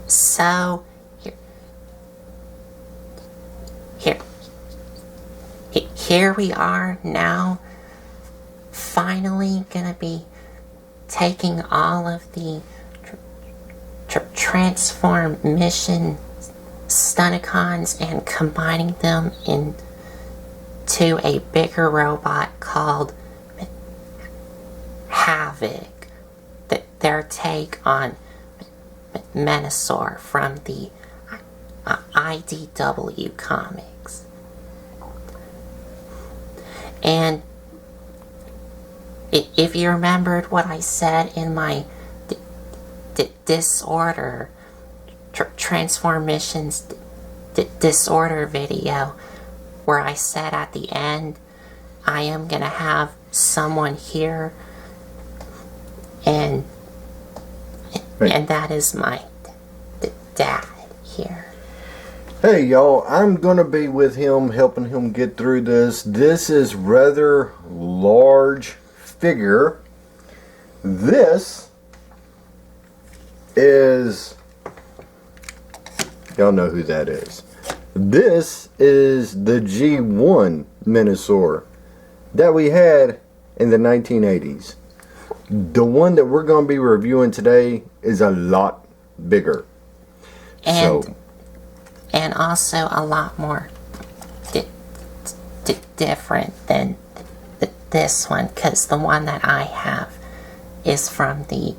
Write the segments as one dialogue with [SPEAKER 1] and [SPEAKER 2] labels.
[SPEAKER 1] So, here, here we are now, finally gonna be taking all of the Transform Mission Stunticons and combining them into a bigger robot called Havoc. Their take on Menasor from the IDW comics. And if you remembered what I said in my Disorder, Transform Missions Disorder video, where I said at the end, I am gonna have someone here, and that is my dad here.
[SPEAKER 2] Hey y'all, I'm gonna be with him, helping him get through this. This is rather large figure. This is, y'all know who that is. This is the G1 Menasor that we had in the 1980s. The one that we're going to be reviewing today is a lot bigger.
[SPEAKER 1] And also a lot more different than this one, because the one that I have is from the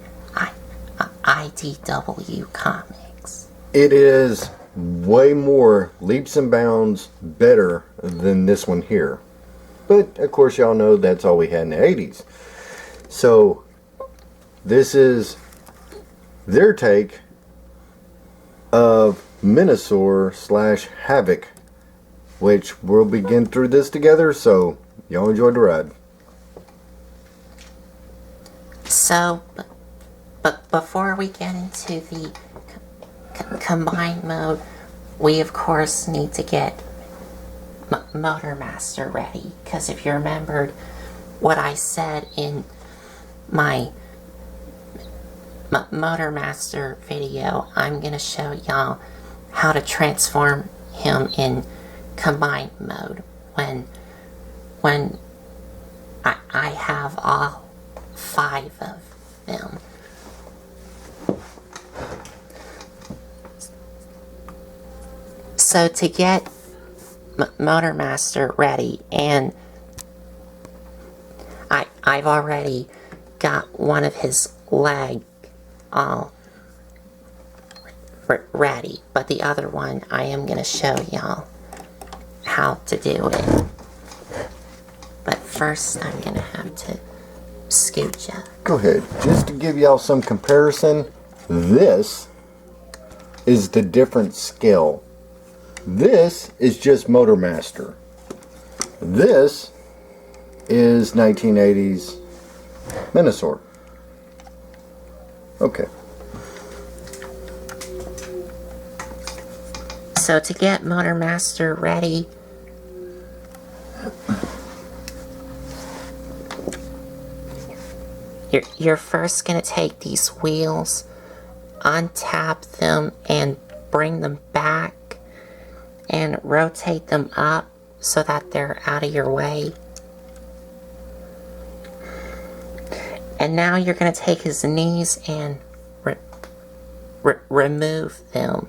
[SPEAKER 1] IDW comics.
[SPEAKER 2] It is way more leaps and bounds better than this one here. But of course y'all know that's all we had in the 80s. So this is their take of Menasor / Havoc, which we'll begin through this together, so y'all enjoy the ride.
[SPEAKER 1] So, but before we get into the combined mode, we of course need to get Motor Master ready, because if you remembered what I said in my Motor Master video, I'm gonna show y'all how to transform him in combined mode when I have all 5 of them. So to get Motor Master ready, and I've already got one of his leg all ready, but the other one I am going to show y'all how to do it. But first I'm going to have to scoot ya.
[SPEAKER 2] Go ahead. Just to give y'all some comparison, this is the different scale. This is just Motor Master. This is 1980s Menasor. Okay.
[SPEAKER 1] So to get Motor Master ready, you're first going to take these wheels, untap them, and bring them back, and rotate them up so that they're out of your way. And now you're going to take his knees and remove them.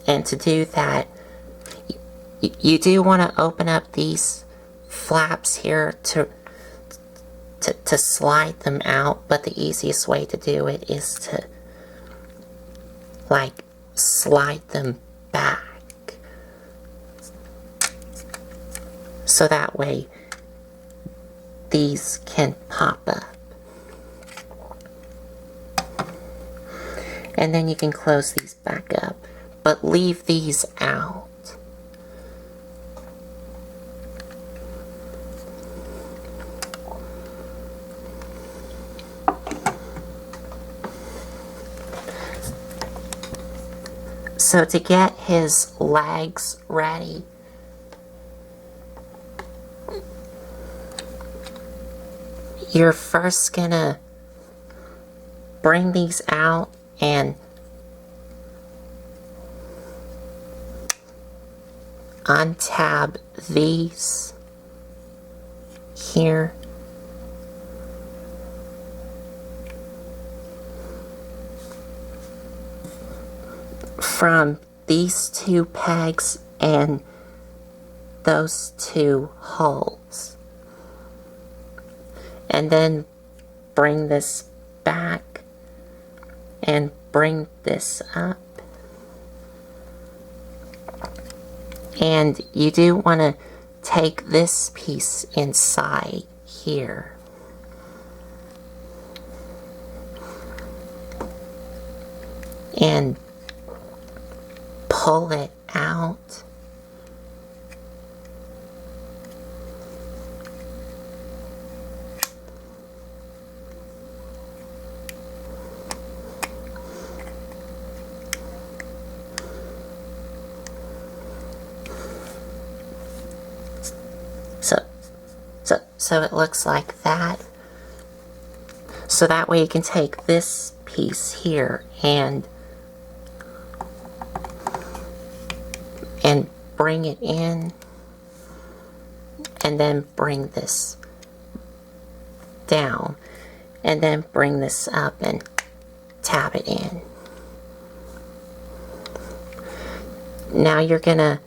[SPEAKER 1] And to do that, you do want to open up these flaps here to slide them out, but the easiest way to do it is to like slide them back, so that way these can pop up. And then you can close these back up, but leave these out. So to get his legs ready, you're first gonna bring these out and untab these here. From these two pegs and those two holes. And then bring this back and bring this up. And you do want to take this piece inside here. And pull it out. So it looks like that. So that way you can take this piece here and bring it in, and then bring this down, and then bring this up and tap it in. Now you're gonna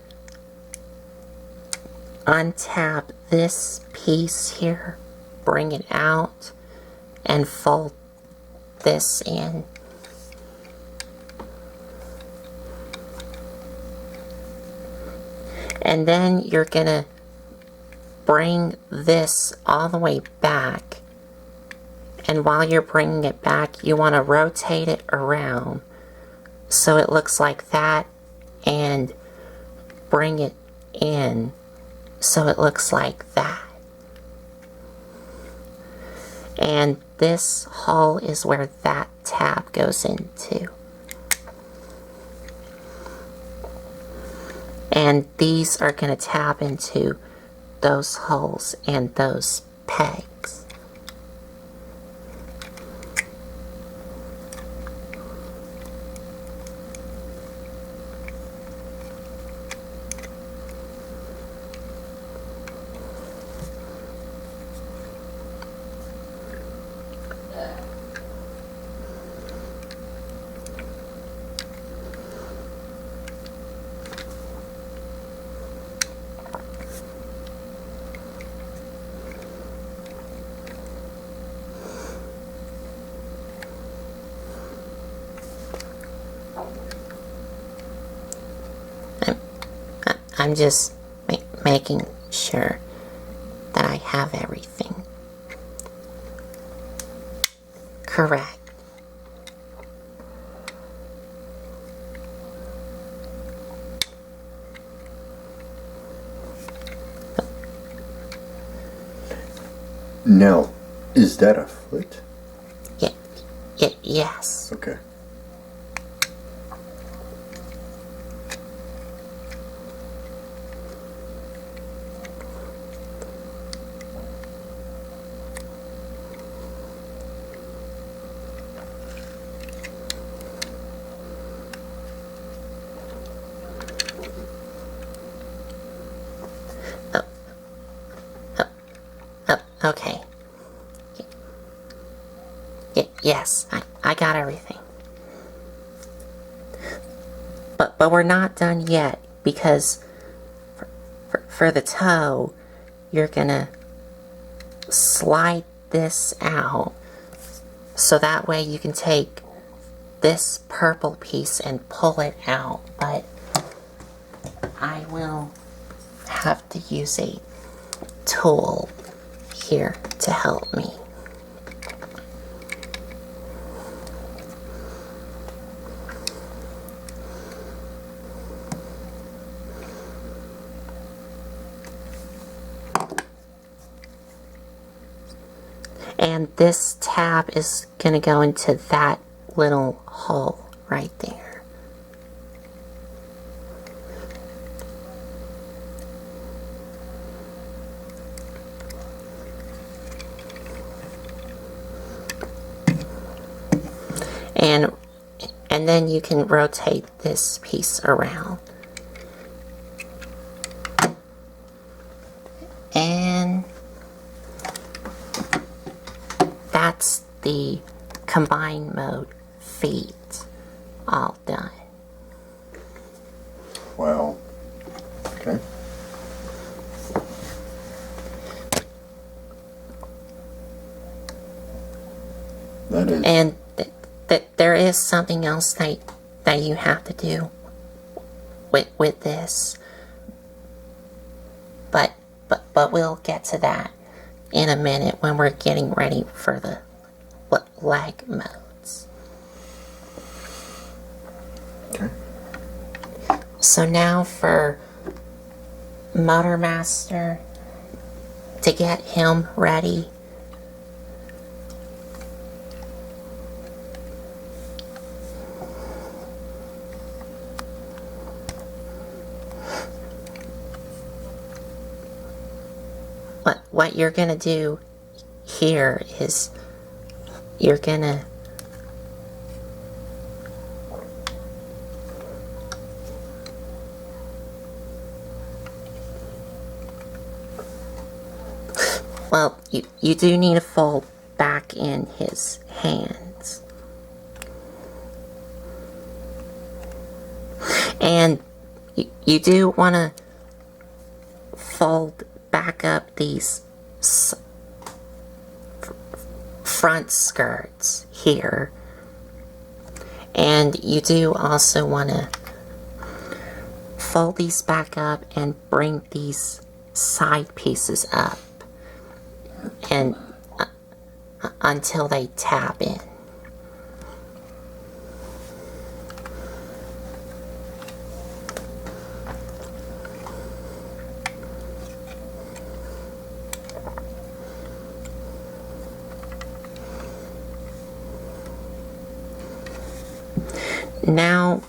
[SPEAKER 1] untap this piece here, bring it out, and fold this in. And then you're gonna bring this all the way back, and while you're bringing it back, you want to rotate it around so it looks like that, and bring it in so it looks like that. And this hole is where that tab goes into. And these are going to tap into those holes and those pegs. I'm just making sure that I have everything correct.
[SPEAKER 2] Now, is that a foot?
[SPEAKER 1] Yes.
[SPEAKER 2] Okay.
[SPEAKER 1] Okay. Yes, I got everything. But we're not done yet, because for the toe, you're gonna slide this out so that way you can take this purple piece and pull it out. But I will have to use a tool here to help me. And this tab is going to go into that little hole right there. And then you can rotate this piece around. that's the combined mode feet all done.
[SPEAKER 2] Wow. Okay. That is.
[SPEAKER 1] And there is something else that you have to do with this. But we'll get to that in a minute when we're getting ready for the lag modes.
[SPEAKER 2] Okay.
[SPEAKER 1] So now for Motor Master, to get him ready, what you're gonna do here is you're gonna well, you do need to fold back in his hands. And you do want to fold back up these front skirts here. And you do also want to fold these back up and bring these side pieces up and until they tap in. Now,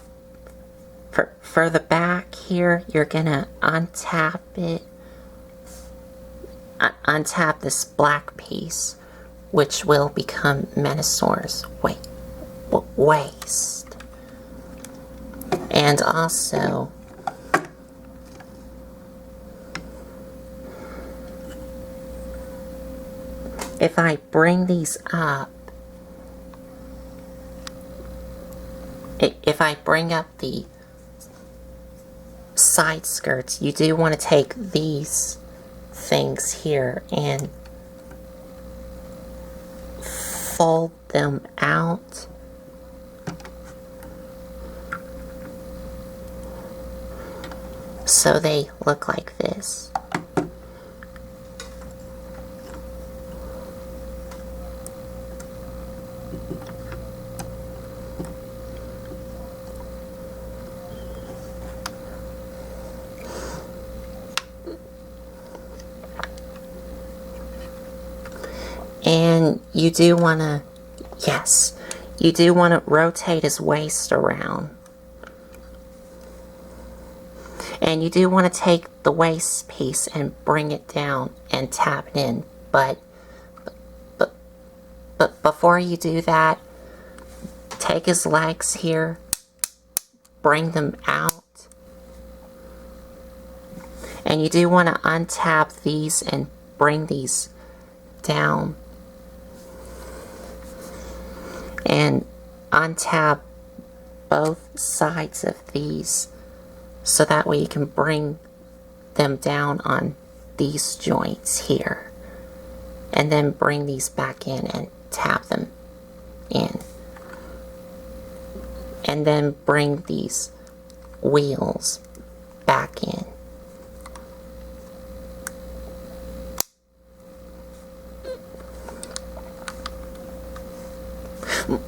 [SPEAKER 1] for the back here, you're gonna untap it, untap this black piece, which will become Menasor's waist. And also, if I bring these up, if I bring up the side skirts, you do want to take these things here and fold them out. So they look like this. And you do want to, yes, you do want to rotate his waist around. And you do want to take the waist piece and bring it down and tap it in. But before you do that, take his legs here, bring them out. And you do want to untap these and bring these down. And untap both sides of these so that way you can bring them down on these joints here. And then bring these back in and tap them in. And then bring these wheels back in.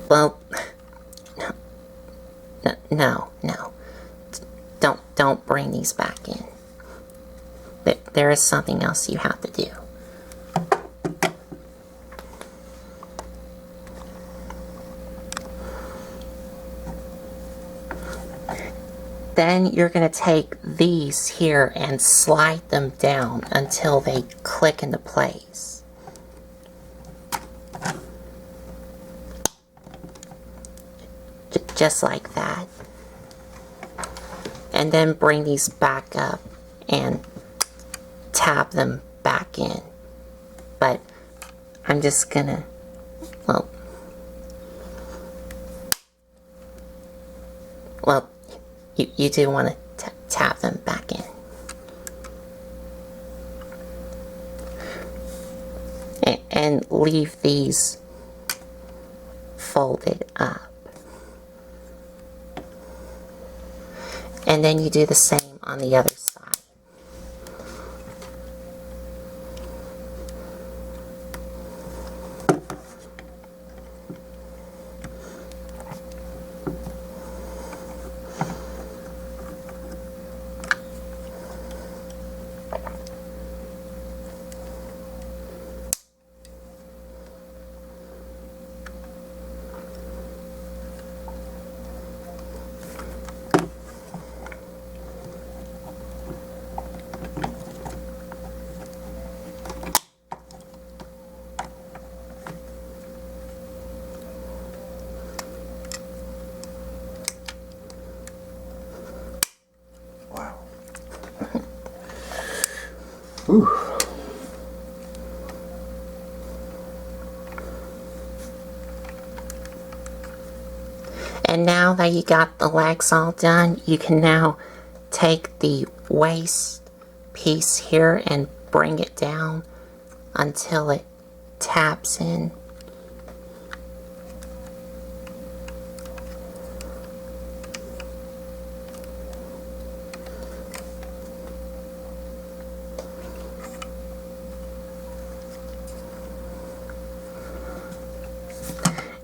[SPEAKER 1] Well, no. Don't bring these back in. There is something else you have to do. Then you're going to take these here and slide them down until they click into place. Just like that. And then bring these back up and tap them back in. But I'm just gonna Well, well, you do want to tap them back in. And leave these folded up. And then you do the same on the other side.
[SPEAKER 2] Wow. Whew.
[SPEAKER 1] And now that you got the legs all done, you can now take the waist piece here and bring it down until it taps in.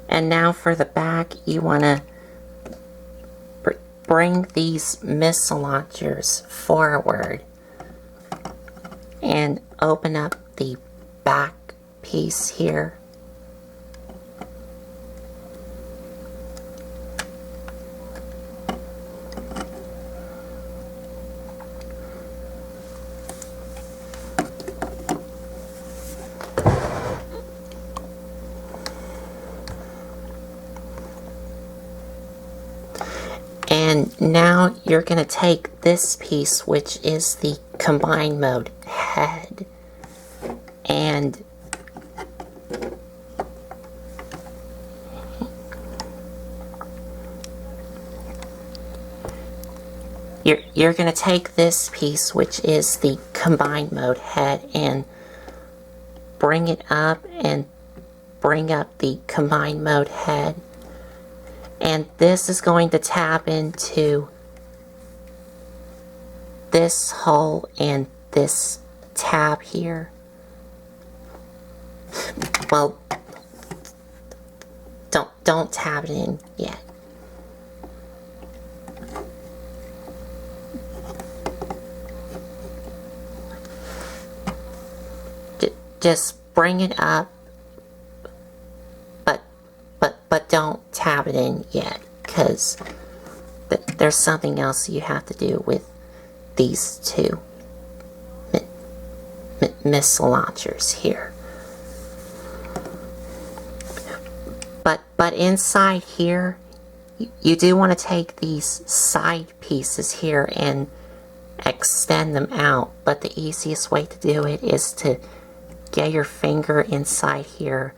[SPEAKER 1] And now for the back, you want to bring these missile launchers forward and open up the back piece here. And now you're going to take this piece, which is the combined mode head, and you're going to take this piece, which is the combined mode head, and bring it up and bring up the combined mode head. And this is going to tap into this hole and this tab here. Well, don't tap it in yet. Just bring it up, but don't tap it in yet, because there's something else you have to do with these two missile launchers here. But inside here, you do want to take these side pieces here and extend them out, but the easiest way to do it is to get your finger inside here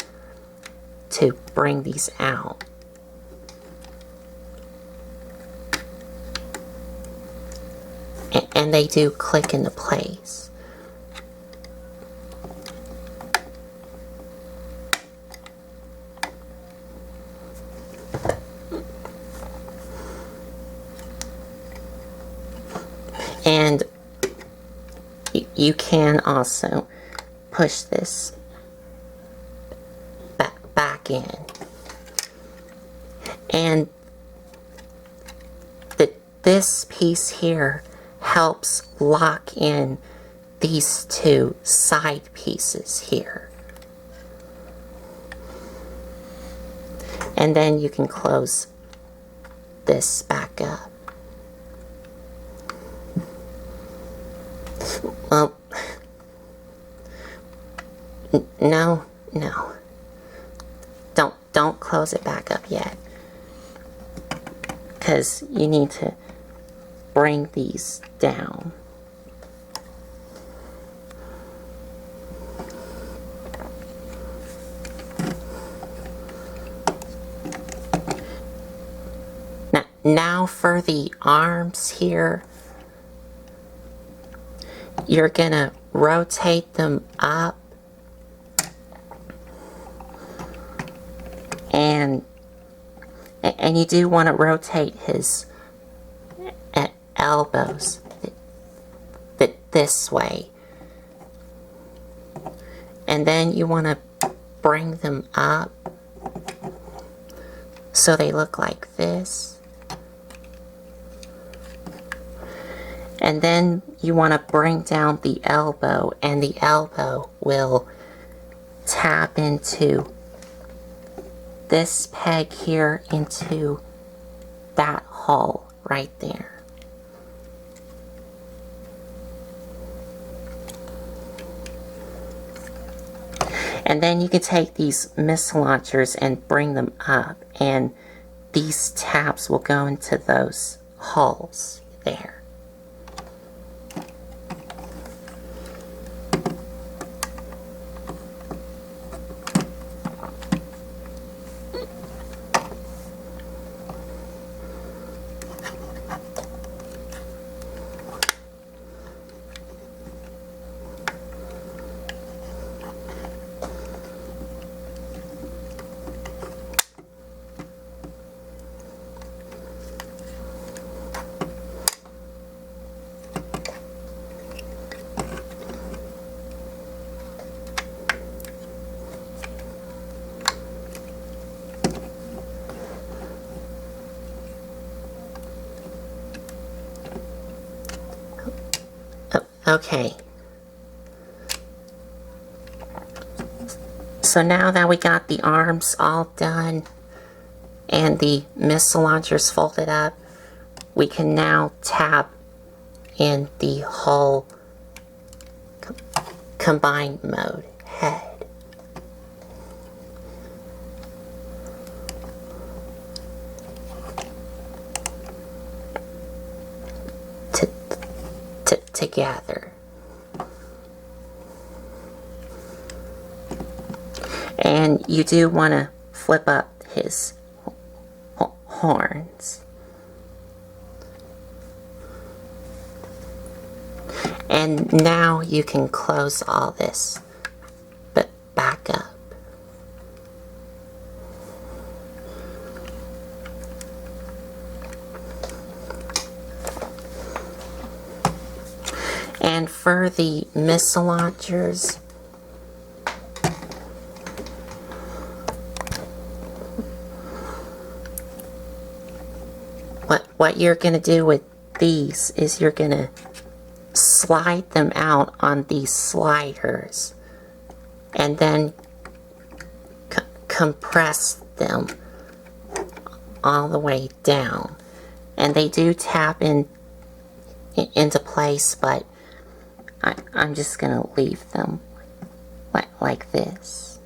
[SPEAKER 1] to bring these out. And they do click into place. And you can also push this back in. And this piece here helps lock in these two side pieces here. And then you can close this back up. Well, no. Don't close it back up yet, because you need to bring these down. now for the arms here, you're gonna rotate them up and you do want to rotate his elbows this way, and then you want to bring them up so they look like this, and then you want to bring down the elbow, and the elbow will tap into this peg here into that hole right there. And then you can take these missile launchers and bring them up, and these tabs will go into those holes there. Okay. So now that we got the arms all done and the missile launchers folded up, we can now tap in the whole combined mode head. Together. And you do want to flip up his horns. And now you can close all this but back up. And for the missile launchers, what you're going to do with these is you're going to slide them out on these sliders and then compress them all the way down. And they do tap into place, but I'm just going to leave them like this.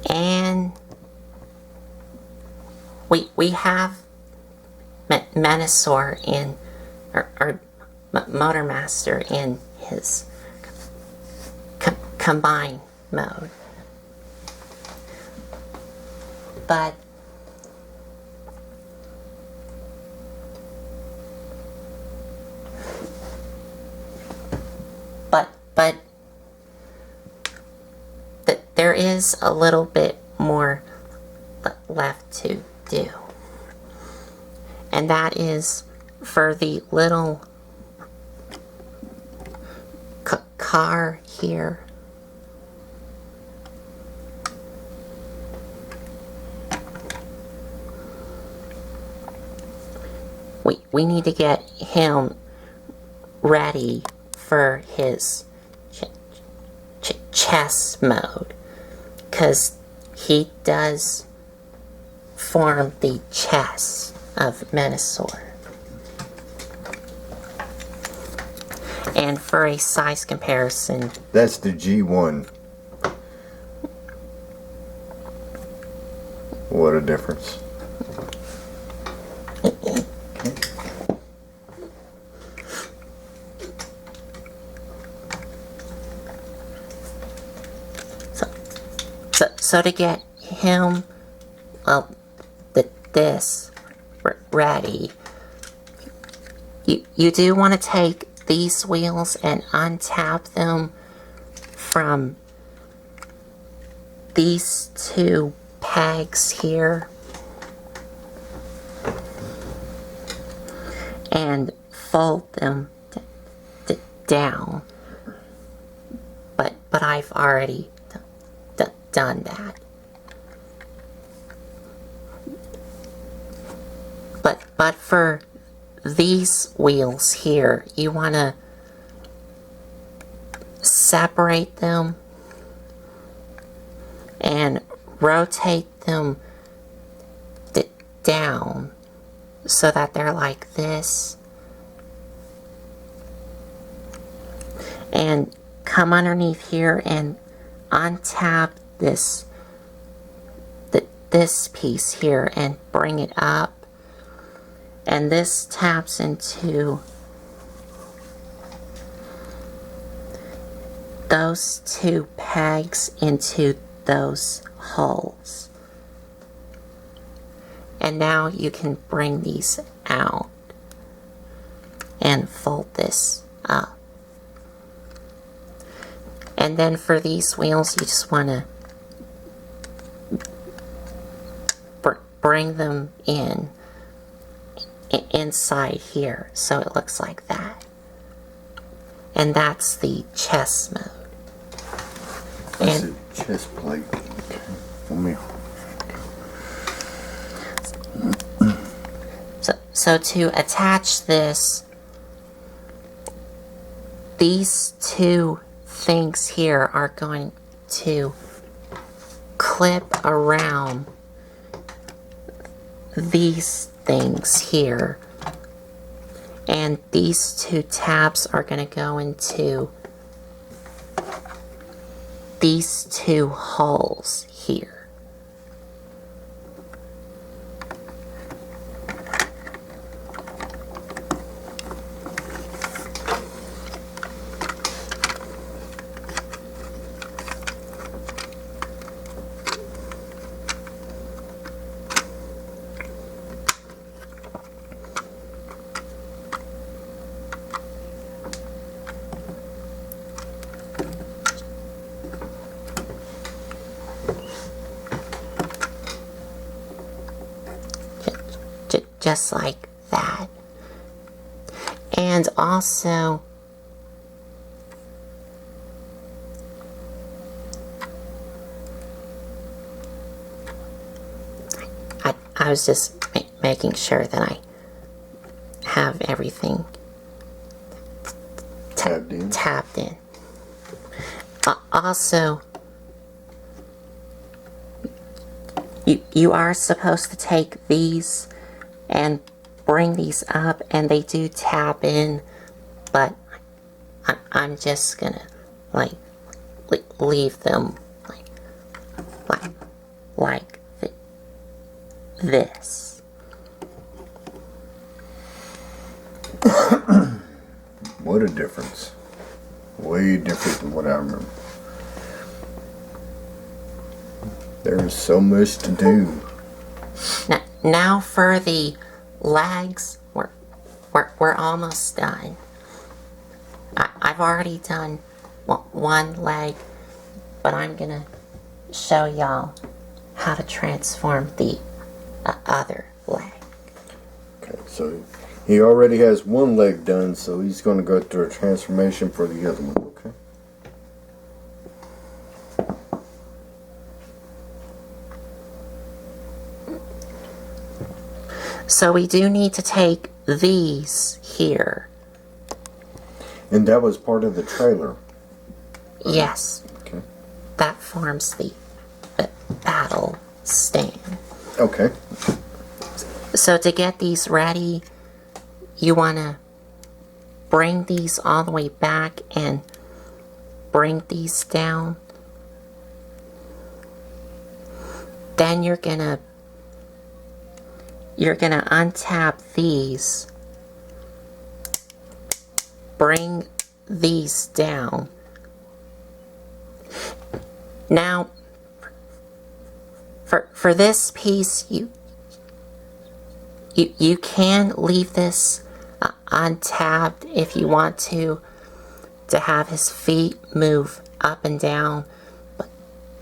[SPEAKER 1] And we have Menasor in, or Motor Master in his combine mode. But there is a little bit more left to do. And that is for the little car here. We need to get him ready for his chess mode, because he does form the chess of Menasor. And for a size comparison,
[SPEAKER 2] that's the G1. difference.
[SPEAKER 1] So to get him, this ready, you do want to take these wheels and untap them from these two pegs here and fold them down. But I've already done that. But for these wheels here, you want to separate them and rotate them down so that they're like this, and come underneath here and untap this piece here and bring it up, and this taps into those two pegs into those holes. And now you can bring these out and fold this up. And then for these wheels, you just want to bring them inside here so it looks like that. And that's the chest mode.
[SPEAKER 2] That's a chest plate. Okay. For me.
[SPEAKER 1] So to attach this, these two things here are going to clip around these things here, and these two tabs are going to go into these two holes here. Just like that. And also, I was just making sure that I have everything tapped in. Also, you are supposed to take these and bring these up, and they do tap in, but I'm just gonna leave them like this.
[SPEAKER 2] What a difference. Way different than what I remember. There's so much to do.
[SPEAKER 1] Now for the legs, we're almost done. I've already done one leg, but I'm gonna show y'all how to transform the other leg.
[SPEAKER 2] Okay, so he already has one leg done, so he's going to go through a transformation for the other one. Okay.
[SPEAKER 1] So we do need to take these here.
[SPEAKER 2] And that was part of the trailer.
[SPEAKER 1] Yes.
[SPEAKER 2] Okay.
[SPEAKER 1] That forms the battle stand.
[SPEAKER 2] Okay.
[SPEAKER 1] So to get these ready, you want to bring these all the way back and bring these down. Then you're going to you're going to untap these, bring these down. Now, for this piece, you can leave this untapped if you want to have his feet move up and down.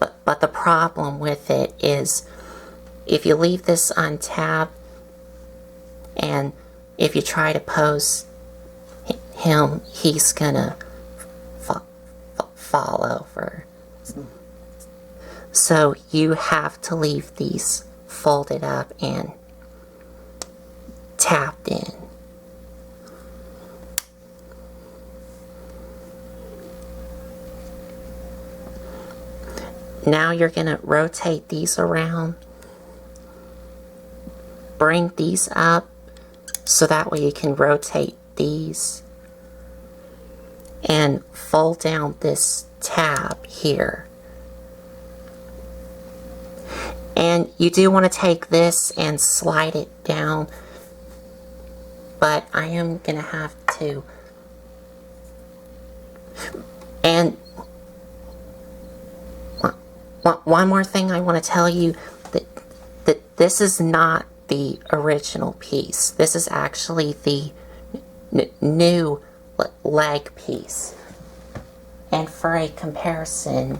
[SPEAKER 1] But the problem with it is, if you leave this untapped and if you try to pose him, he's gonna fall over. So you have to leave these folded up and tapped in. Now you're going to rotate these around, bring these up so that way you can rotate these, and fold down this tab here. And you do want to take this and slide it down, but I am going to have to. And one more thing I want to tell you, that this is not the original piece. This is actually the new leg piece. And for a comparison,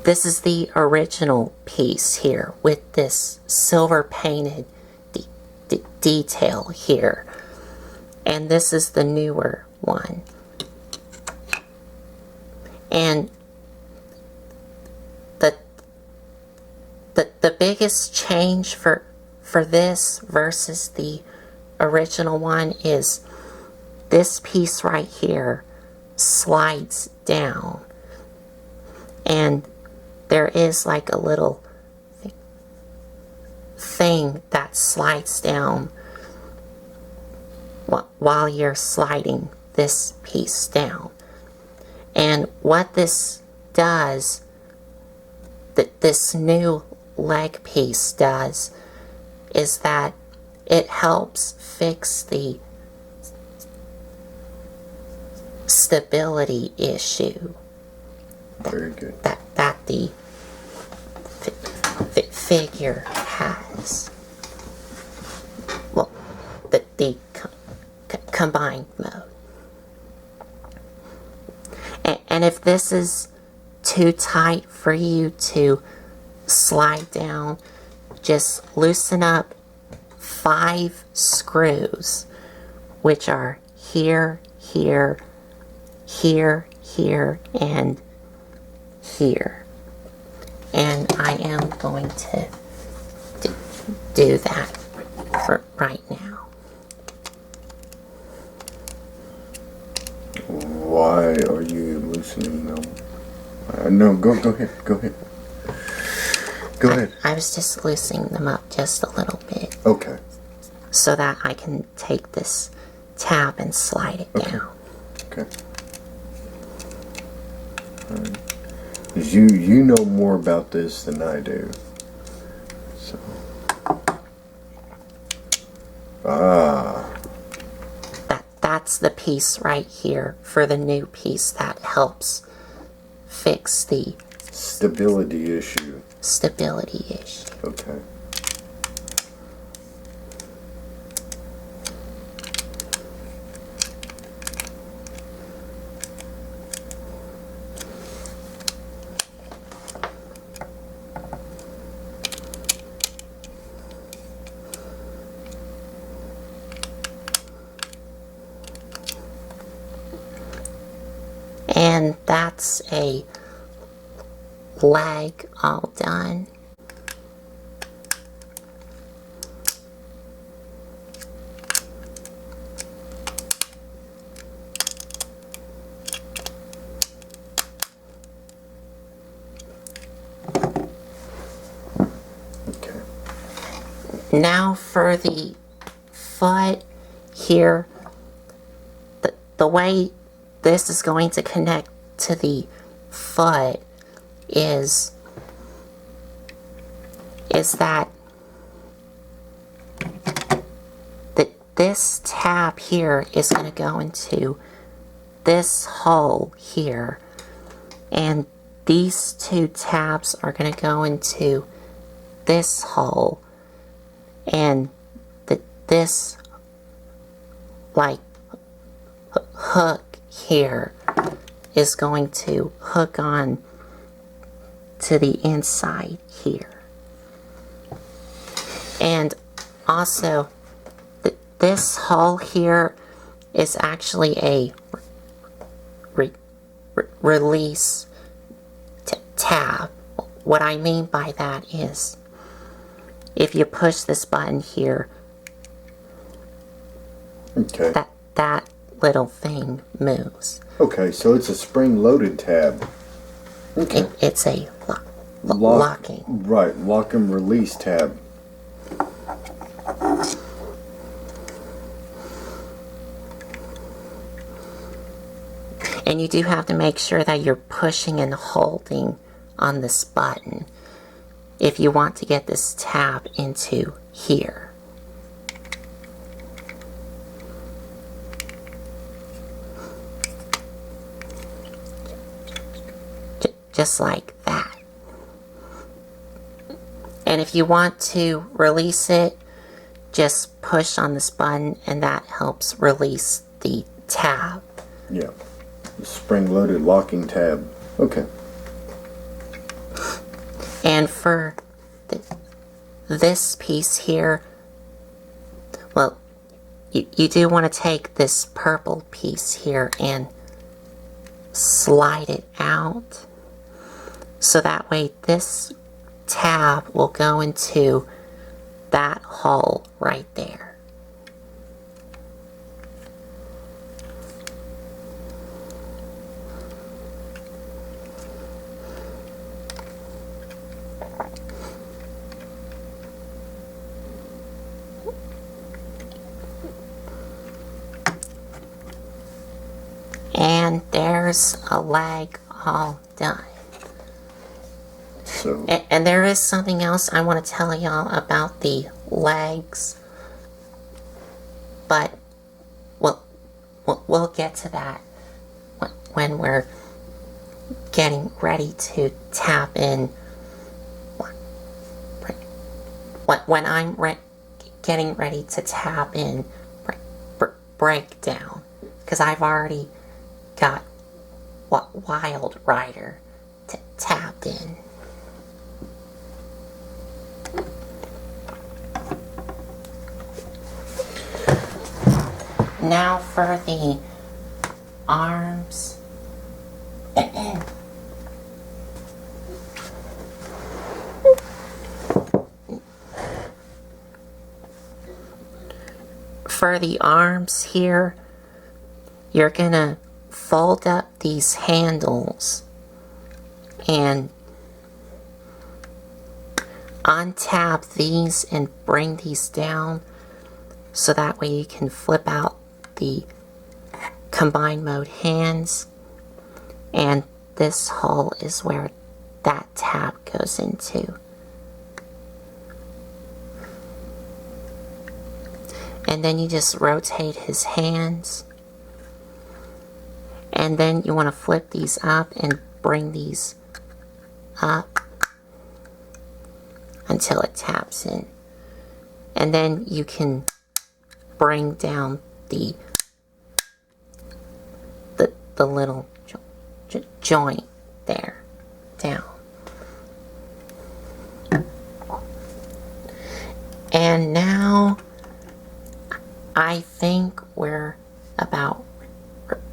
[SPEAKER 1] this is the original piece here with this silver painted detail here. And this is the newer one. And the biggest change for this versus the original one is this piece right here slides down, and there is like a little thing that slides down while you're sliding this piece down. And what this does, that this new leg piece does, is that it helps fix the stability issue
[SPEAKER 2] Very good.
[SPEAKER 1] that the figure has. Well, the combined mode. And if this is too tight for you to slide down, just loosen up 5 screws, which are here, here, here, here, and here. And I am going to do that for right now.
[SPEAKER 2] Why are you loosening them? No, go ahead. Go ahead.
[SPEAKER 1] I was just loosening them up just a little bit.
[SPEAKER 2] Okay.
[SPEAKER 1] So that I can take this tab and slide it down.
[SPEAKER 2] Okay. All right. 'Cause you know more about this than I do. So.
[SPEAKER 1] That's the piece right here for the new piece that helps fix the
[SPEAKER 2] Stability issue.
[SPEAKER 1] stability issue.
[SPEAKER 2] Okay.
[SPEAKER 1] And that's a leg all done.
[SPEAKER 2] Okay.
[SPEAKER 1] Now for the foot here, the way this is going to connect to the foot is is that this tab here is going to go into this hole here, and these two tabs are going to go into this hole, and this like hook here is going to hook on to the inside here. And also this hole here is actually a release tab. What I mean by that is if you push this button here,
[SPEAKER 2] okay,
[SPEAKER 1] that little thing moves.
[SPEAKER 2] Okay, so it's a spring-loaded tab. Okay.
[SPEAKER 1] It's a locking.
[SPEAKER 2] Right, lock and release tab.
[SPEAKER 1] And you do have to make sure that you're pushing and holding on this button if you want to get this tab into here. Just like that. And if you want to release it, just push on this button and that helps release the tab.
[SPEAKER 2] Yeah. The spring-loaded locking tab. Okay.
[SPEAKER 1] And for this piece here, well, you do want to take this purple piece here and slide it out. So that way this tab will go into that hole right there. And there's a leg all done.
[SPEAKER 2] So,
[SPEAKER 1] And there is something else I want to tell y'all about the legs, but we'll get to that when we're getting ready to tap in. When I'm getting ready to tap in breakdown, because I've already got Wild Rider tapped in. Now for the arms. For the arms here, you're gonna fold up these handles and untap these and bring these down so that way you can flip out the combined mode hands, and this hole is where that tab goes into. And then you just rotate his hands, and then you want to flip these up and bring these up until it taps in, and then you can bring down the little joint there down. And now I think we're about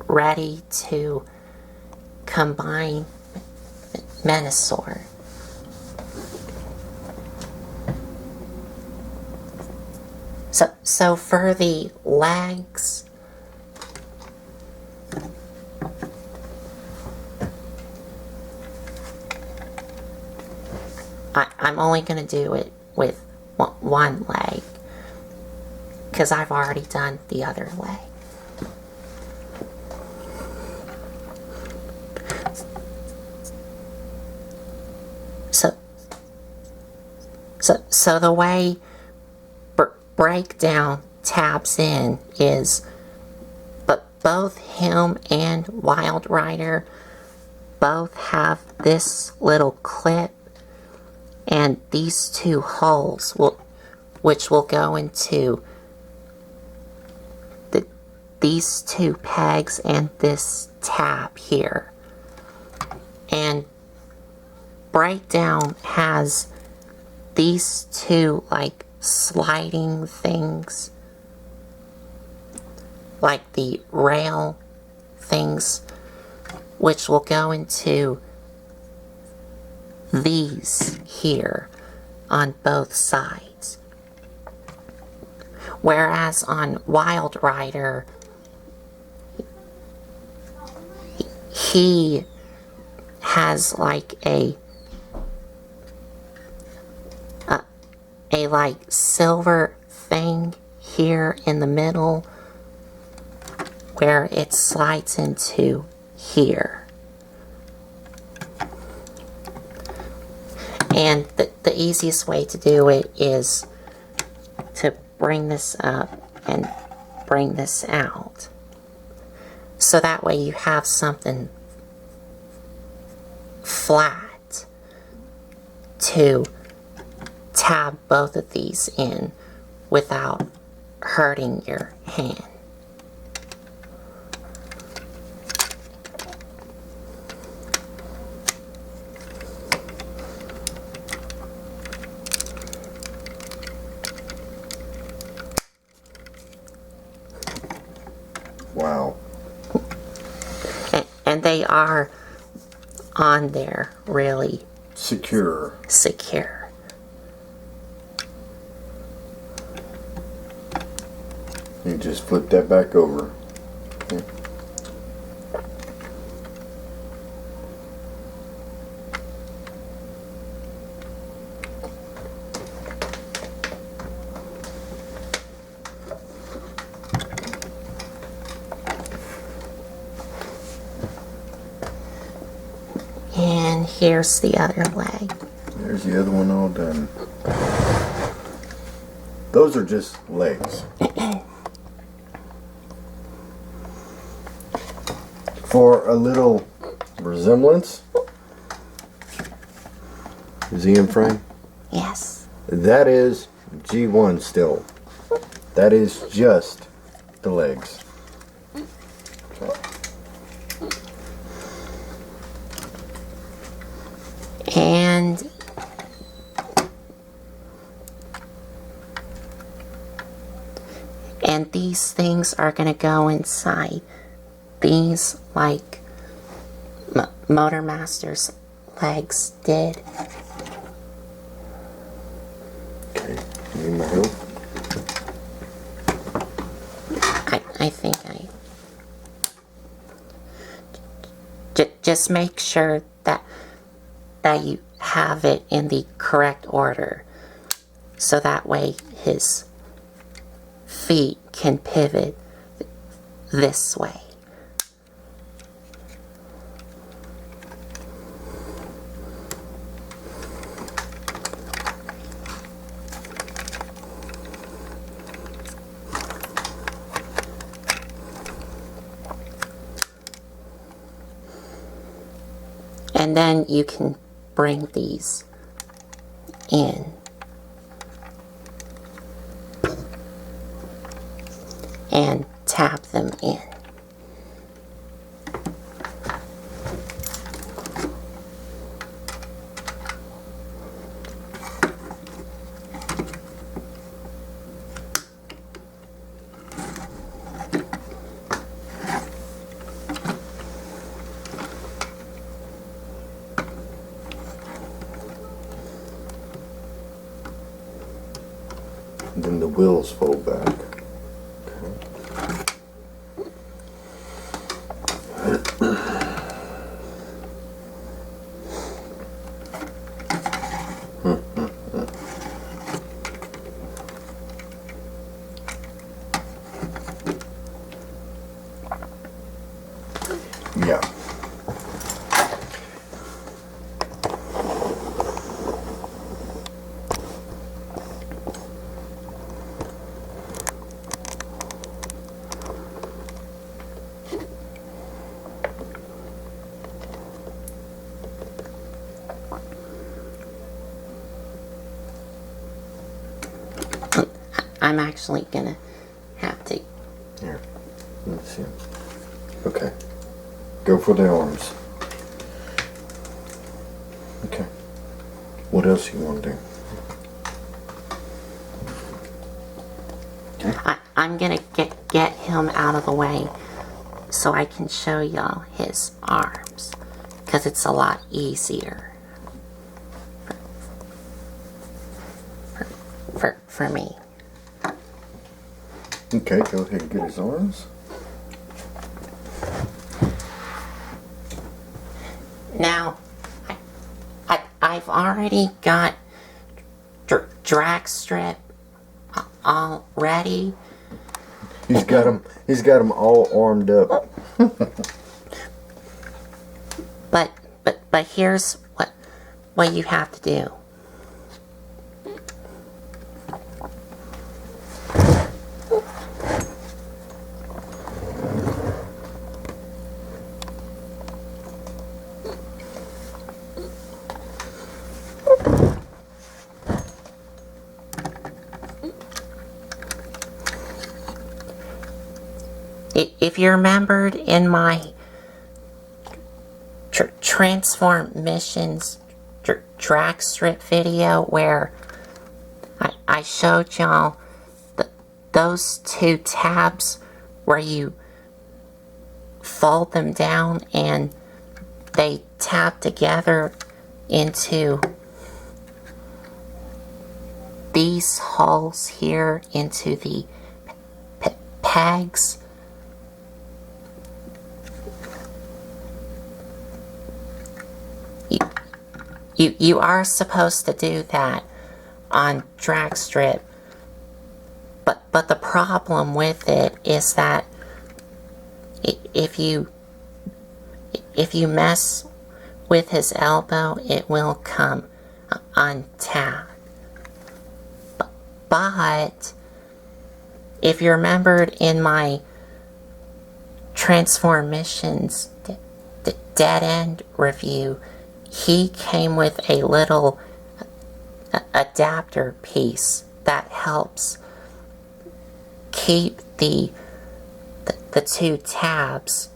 [SPEAKER 1] ready to combine Menasor. So for the legs, I'm only going to do it with one leg because I've already done the other leg. So the way breakdown tabs in is, but both him and Wild Rider both have this little clip and these two holes which will go into these two pegs and this tab here. And breakdown has these two like sliding things, like the rail things, which will go into these here on both sides. Whereas on Wild Rider, he has like a like silver thing here in the middle where it slides into here. And the easiest way to do it is to bring this up and bring this out. So that way you have something flat to tab both of these in without hurting your hand.
[SPEAKER 2] Wow.
[SPEAKER 1] And they are on there really
[SPEAKER 2] Secure. You just flip that back over. Okay.
[SPEAKER 1] And here's the other leg.
[SPEAKER 2] There's the other one all done. Those are just legs. For a little resemblance, museum frame,
[SPEAKER 1] Yes.
[SPEAKER 2] that is G1 still. That is just the legs.
[SPEAKER 1] And these things are going to go inside these like Motor Master's legs did.
[SPEAKER 2] Okay, need my help?
[SPEAKER 1] I think just make sure that you have it in the correct order, so that way his feet can pivot this way. And then you can bring these in and tap them in.
[SPEAKER 2] And then the wheels fold back. Yeah.
[SPEAKER 1] I'm actually gonna have to.
[SPEAKER 2] Here, let's see. Okay, go for the arms. Okay, what else you want to do?
[SPEAKER 1] I'm gonna get him out of the way so I can show y'all his arms, because it's a lot easier for me.
[SPEAKER 2] Okay, go ahead and get his arms.
[SPEAKER 1] Now, I've already got drag strip all ready.
[SPEAKER 2] He's got them all armed up.
[SPEAKER 1] But here's what you have to do. If you remembered in my Transform Missions drag strip video where I showed y'all those two tabs where you fold them down and they tab together into these holes here into the pegs. You are supposed to do that on drag strip, but the problem with it is that if you mess with his elbow, it will come untapped. But if you remembered in my Transform Missions dead end review, he came with a little adapter piece that helps keep the two tabs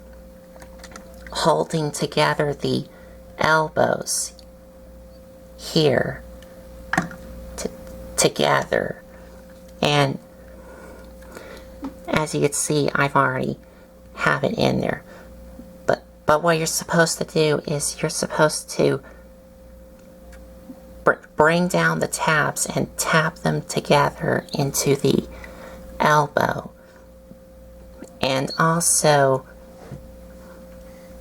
[SPEAKER 1] holding together the elbows here together. And as you can see, I've already have it in there. But what you're supposed to do is you're supposed to bring down the tabs and tap them together into the elbow. And also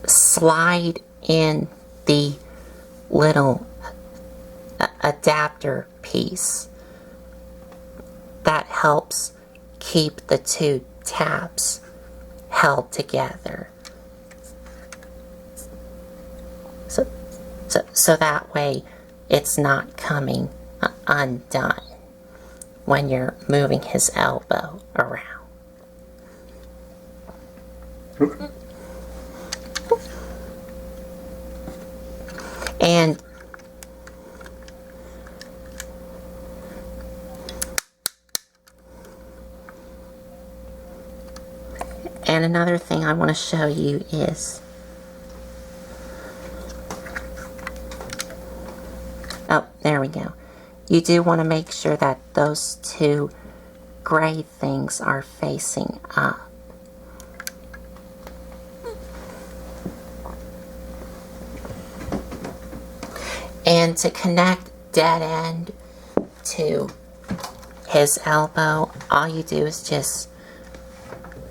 [SPEAKER 1] slide in the little adapter piece that helps keep the two tabs held together. So that way it's not coming undone when you're moving his elbow around. And another thing I want to show you is, oh, there we go. You do want to make sure that those two gray things are facing up. And to connect dead end to his elbow, all you do is just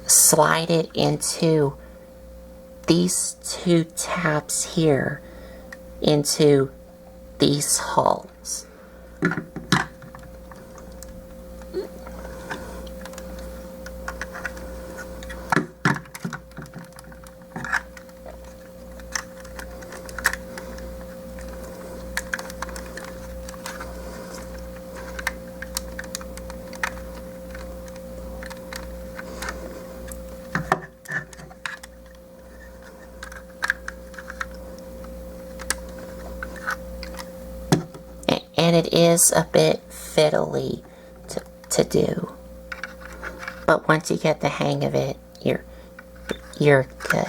[SPEAKER 1] slide it into these two tabs here into these holes. And it is a bit fiddly to do. but once you get the hang of it, you're good.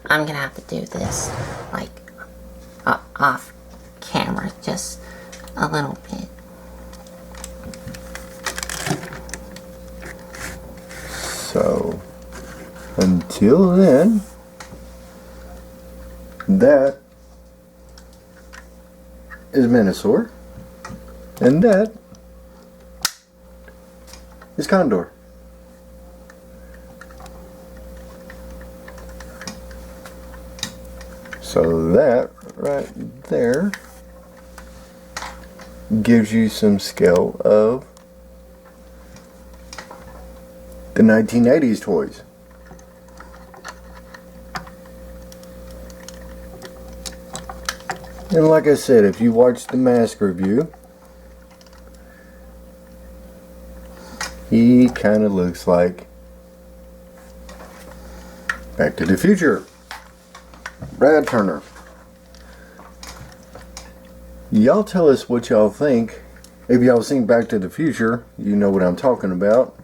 [SPEAKER 1] I'm gonna have to do this, like, off camera, just a little bit.
[SPEAKER 2] So, until then, that is Menasor, and that is Condor. So that right there gives you some scale of the 1980s toys. And like I said, if you watch the mask review, he kind of looks like Back to the Future. Brad Turner. Y'all tell us what y'all think. If y'all seen Back to the Future, you know what I'm talking about.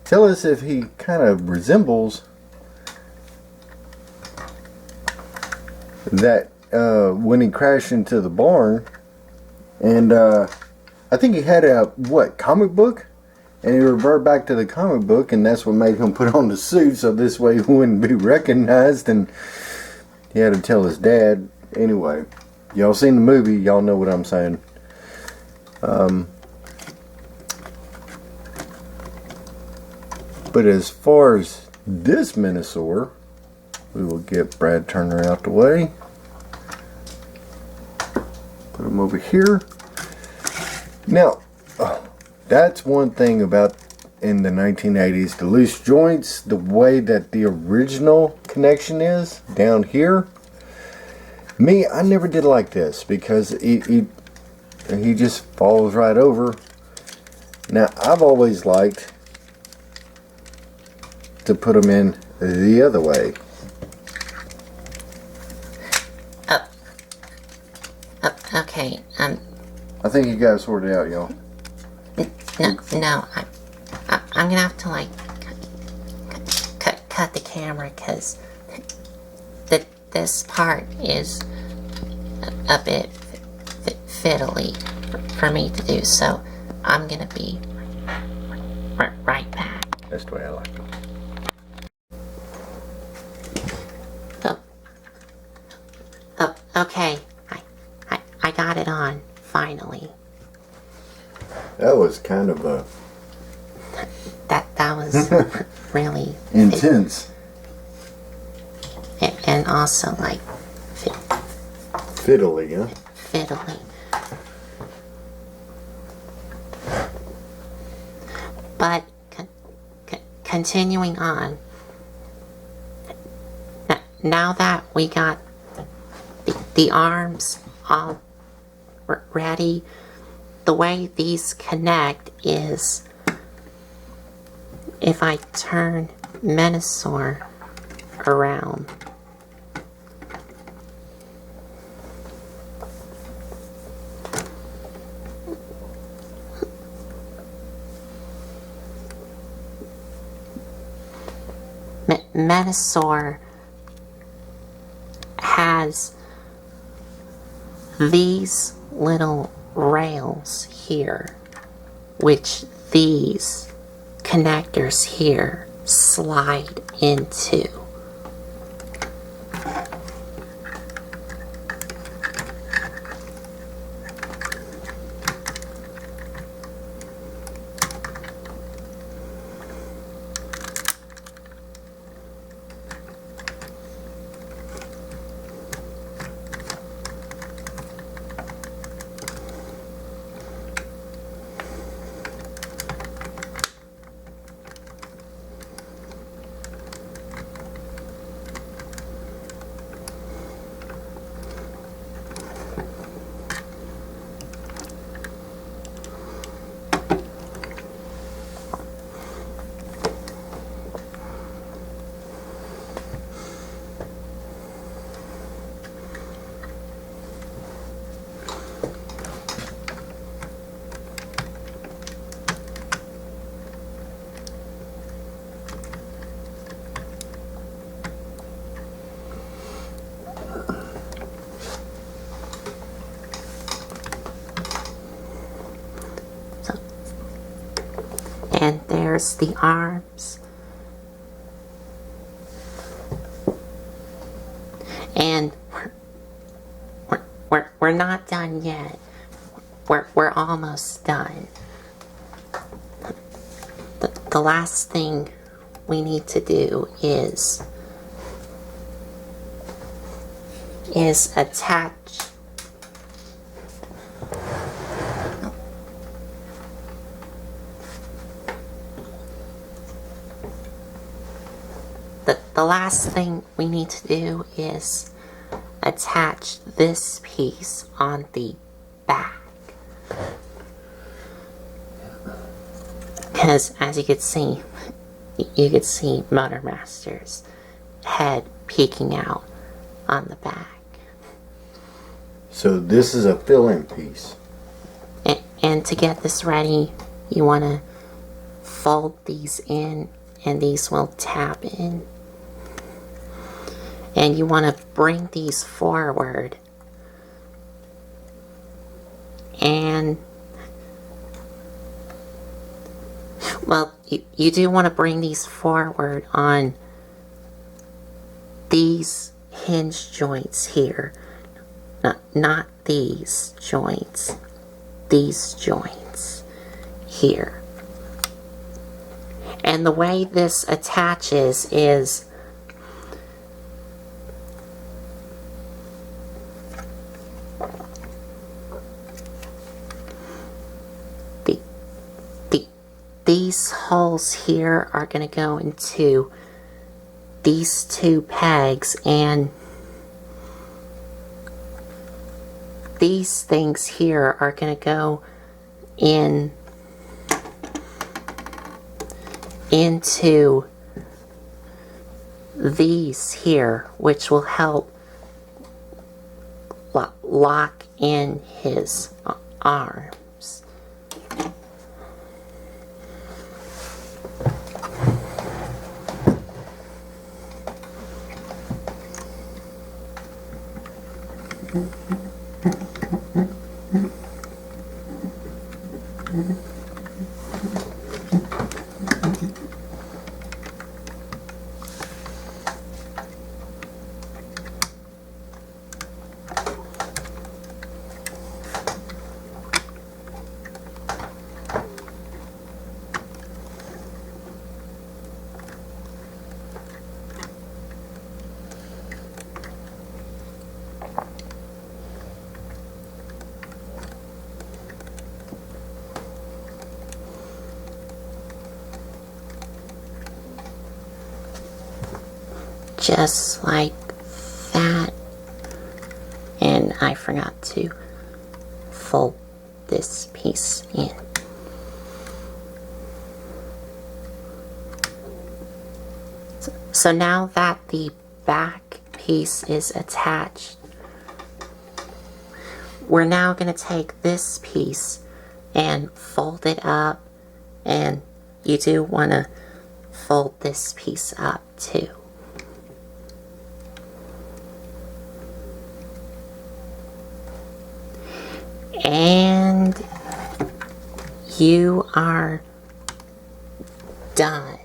[SPEAKER 2] Tell us if he kind of resembles that when he crashed into the barn. And I think he had a, comic book? And he reverted back to the comic book, and that's what made him put on the suit, so this way he wouldn't be recognized, and he had to tell his dad. Anyway, y'all seen the movie, y'all know what I'm saying. But as far as this Menasor, we will get Brad Turner out the way. Put him over here. Now, that's one thing about in the 1980s, the loose joints, the way that the original connection is down here. Me, I never did like this because he just falls right over. Now, I've always liked to put them in the other way.
[SPEAKER 1] Okay,
[SPEAKER 2] I think you got it sorted out, y'all.
[SPEAKER 1] no, I'm gonna have to, like, cut the camera, because this part is a bit fiddly for me to do, so I'm gonna be right back.
[SPEAKER 2] That's the way I like it.
[SPEAKER 1] Okay, I got it on, finally.
[SPEAKER 2] That was kind of a
[SPEAKER 1] That was really
[SPEAKER 2] intense.
[SPEAKER 1] And also, like,
[SPEAKER 2] Fiddly, huh?
[SPEAKER 1] fiddly. But continuing on, now that we got the arms all ready, the way these connect is if I turn Menasor around. Menasor has these little rails here, which these connectors here slide into. And there's the arms. And we're not done yet. We're almost done. The last thing we need to do is attach the last thing we need to do is attach this piece on the back. Because as you could see Motor Master's head peeking out on the back.
[SPEAKER 2] So this is a fill-in piece.
[SPEAKER 1] And to get this ready, you want to fold these in, and these will tap in. And you want to bring these forward. And, well, you do want to bring these forward on these hinge joints here. Not these joints. These joints here. And the way this attaches is these holes here are going to go into these two pegs, and these things here are going to go in into these here, which will help lock in his arms. Just like that. And I forgot to fold this piece in. So now that the back piece is attached, we're now going to take this piece and fold it up, and you do want to fold this piece up too. And you are done.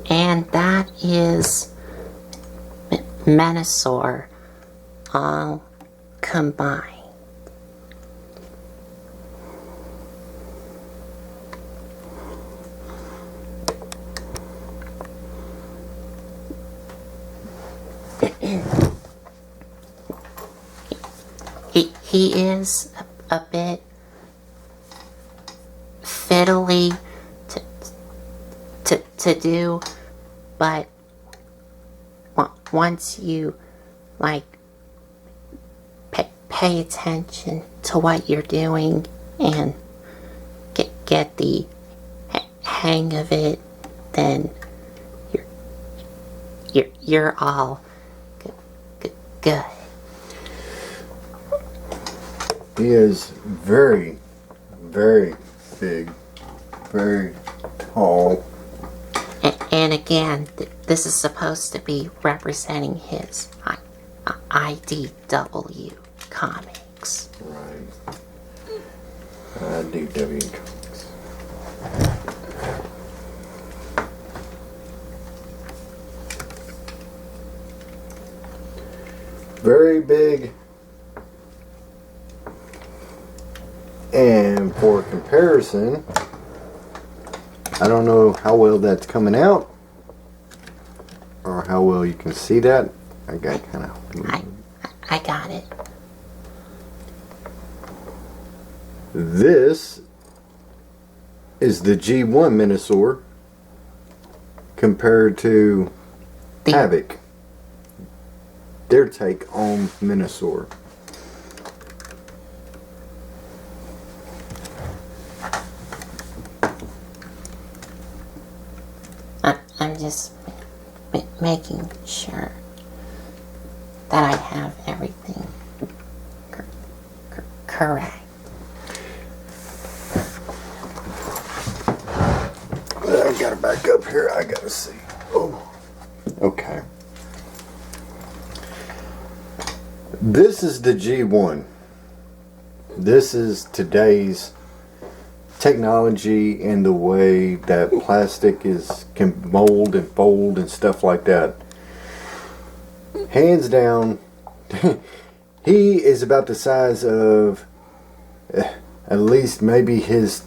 [SPEAKER 1] And that is Menasor all combined. He is a bit fiddly to do, but once you like pay attention to what you're doing and get the hang of it, then you're all good.
[SPEAKER 2] He is very, very big, very tall.
[SPEAKER 1] And again, this is supposed to be representing his IDW comics.
[SPEAKER 2] Right. IDW comics. Very big. And for comparison, I don't know how well that's coming out or how well you can see that. I got kind of.
[SPEAKER 1] I got it.
[SPEAKER 2] This is the G1 Menasor compared to Havoc. Their take on Menasor.
[SPEAKER 1] I'm just making sure that I have everything correct.
[SPEAKER 2] I gotta back up here. I gotta see. Oh, okay. This is the G1. This is today's technology and the way that plastic can mold and fold and stuff like that. Hands down, he is about the size of at least maybe his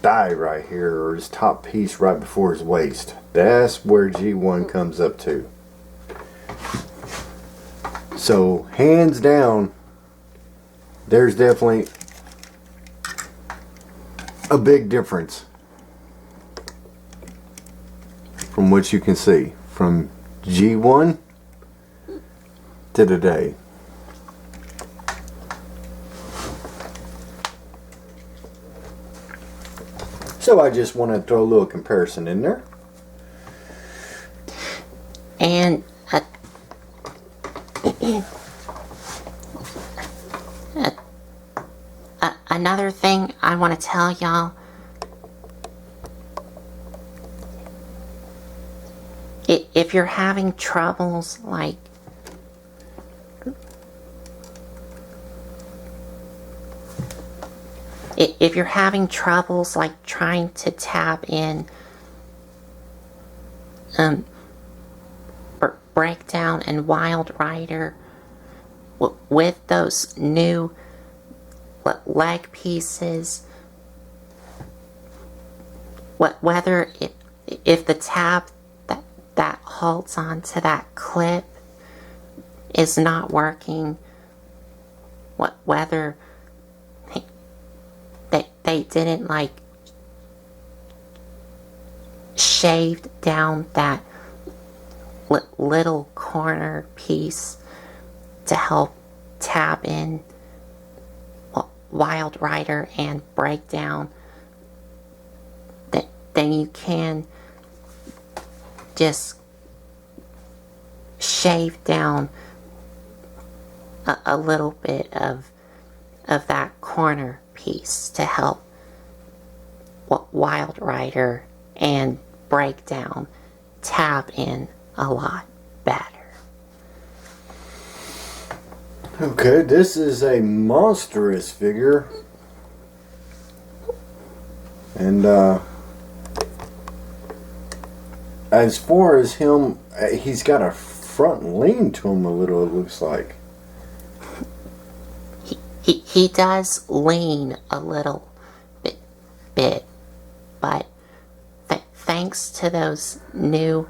[SPEAKER 2] thigh right here, or his top piece right before his waist. That's where G1 comes up to. So hands down, there's definitely a big difference from what you can see from G1 to today. So I just want to throw a little comparison in there.
[SPEAKER 1] And another thing I want to tell y'all, if you're having troubles like if you're having troubles like trying to tap in Breakdown and Wild Rider with those new leg pieces, whether if the tab that holds onto that clip is not working, whether they didn't like shaved down that little corner piece to help tap in Wild Rider and Breakdown, then you can just shave down a little bit of that corner piece to help Wild Rider and Breakdown tab in a lot better.
[SPEAKER 2] Okay, this is a monstrous figure. And as far as him, he's got a front lean to him a little, it looks like.
[SPEAKER 1] He does lean a little bit, but thanks to those new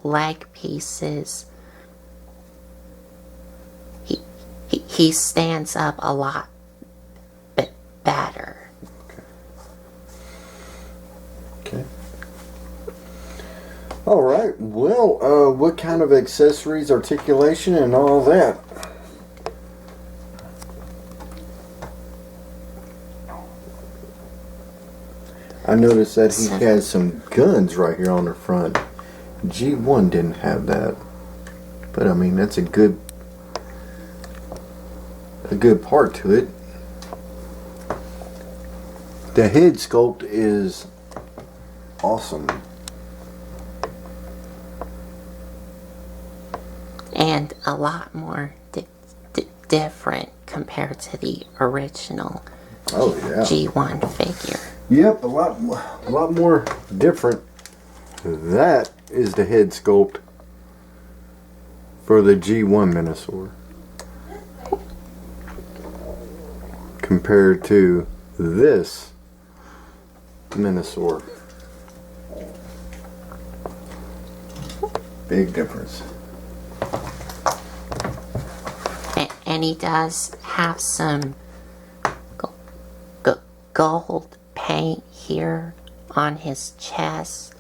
[SPEAKER 1] leg pieces, he stands up a lot better.
[SPEAKER 2] Okay. All right. Well, what kind of accessories, articulation, and all that? I noticed that he has some guns right here on the front. G1 didn't have that, but I mean that's a good part to it. The head sculpt is awesome.
[SPEAKER 1] And a lot more different compared to the original G1 figure.
[SPEAKER 2] Yep, a lot more different. That is the head sculpt for the G1 Menasor compared to this Menasor. Big difference.
[SPEAKER 1] And he does have some gold paint here on his chest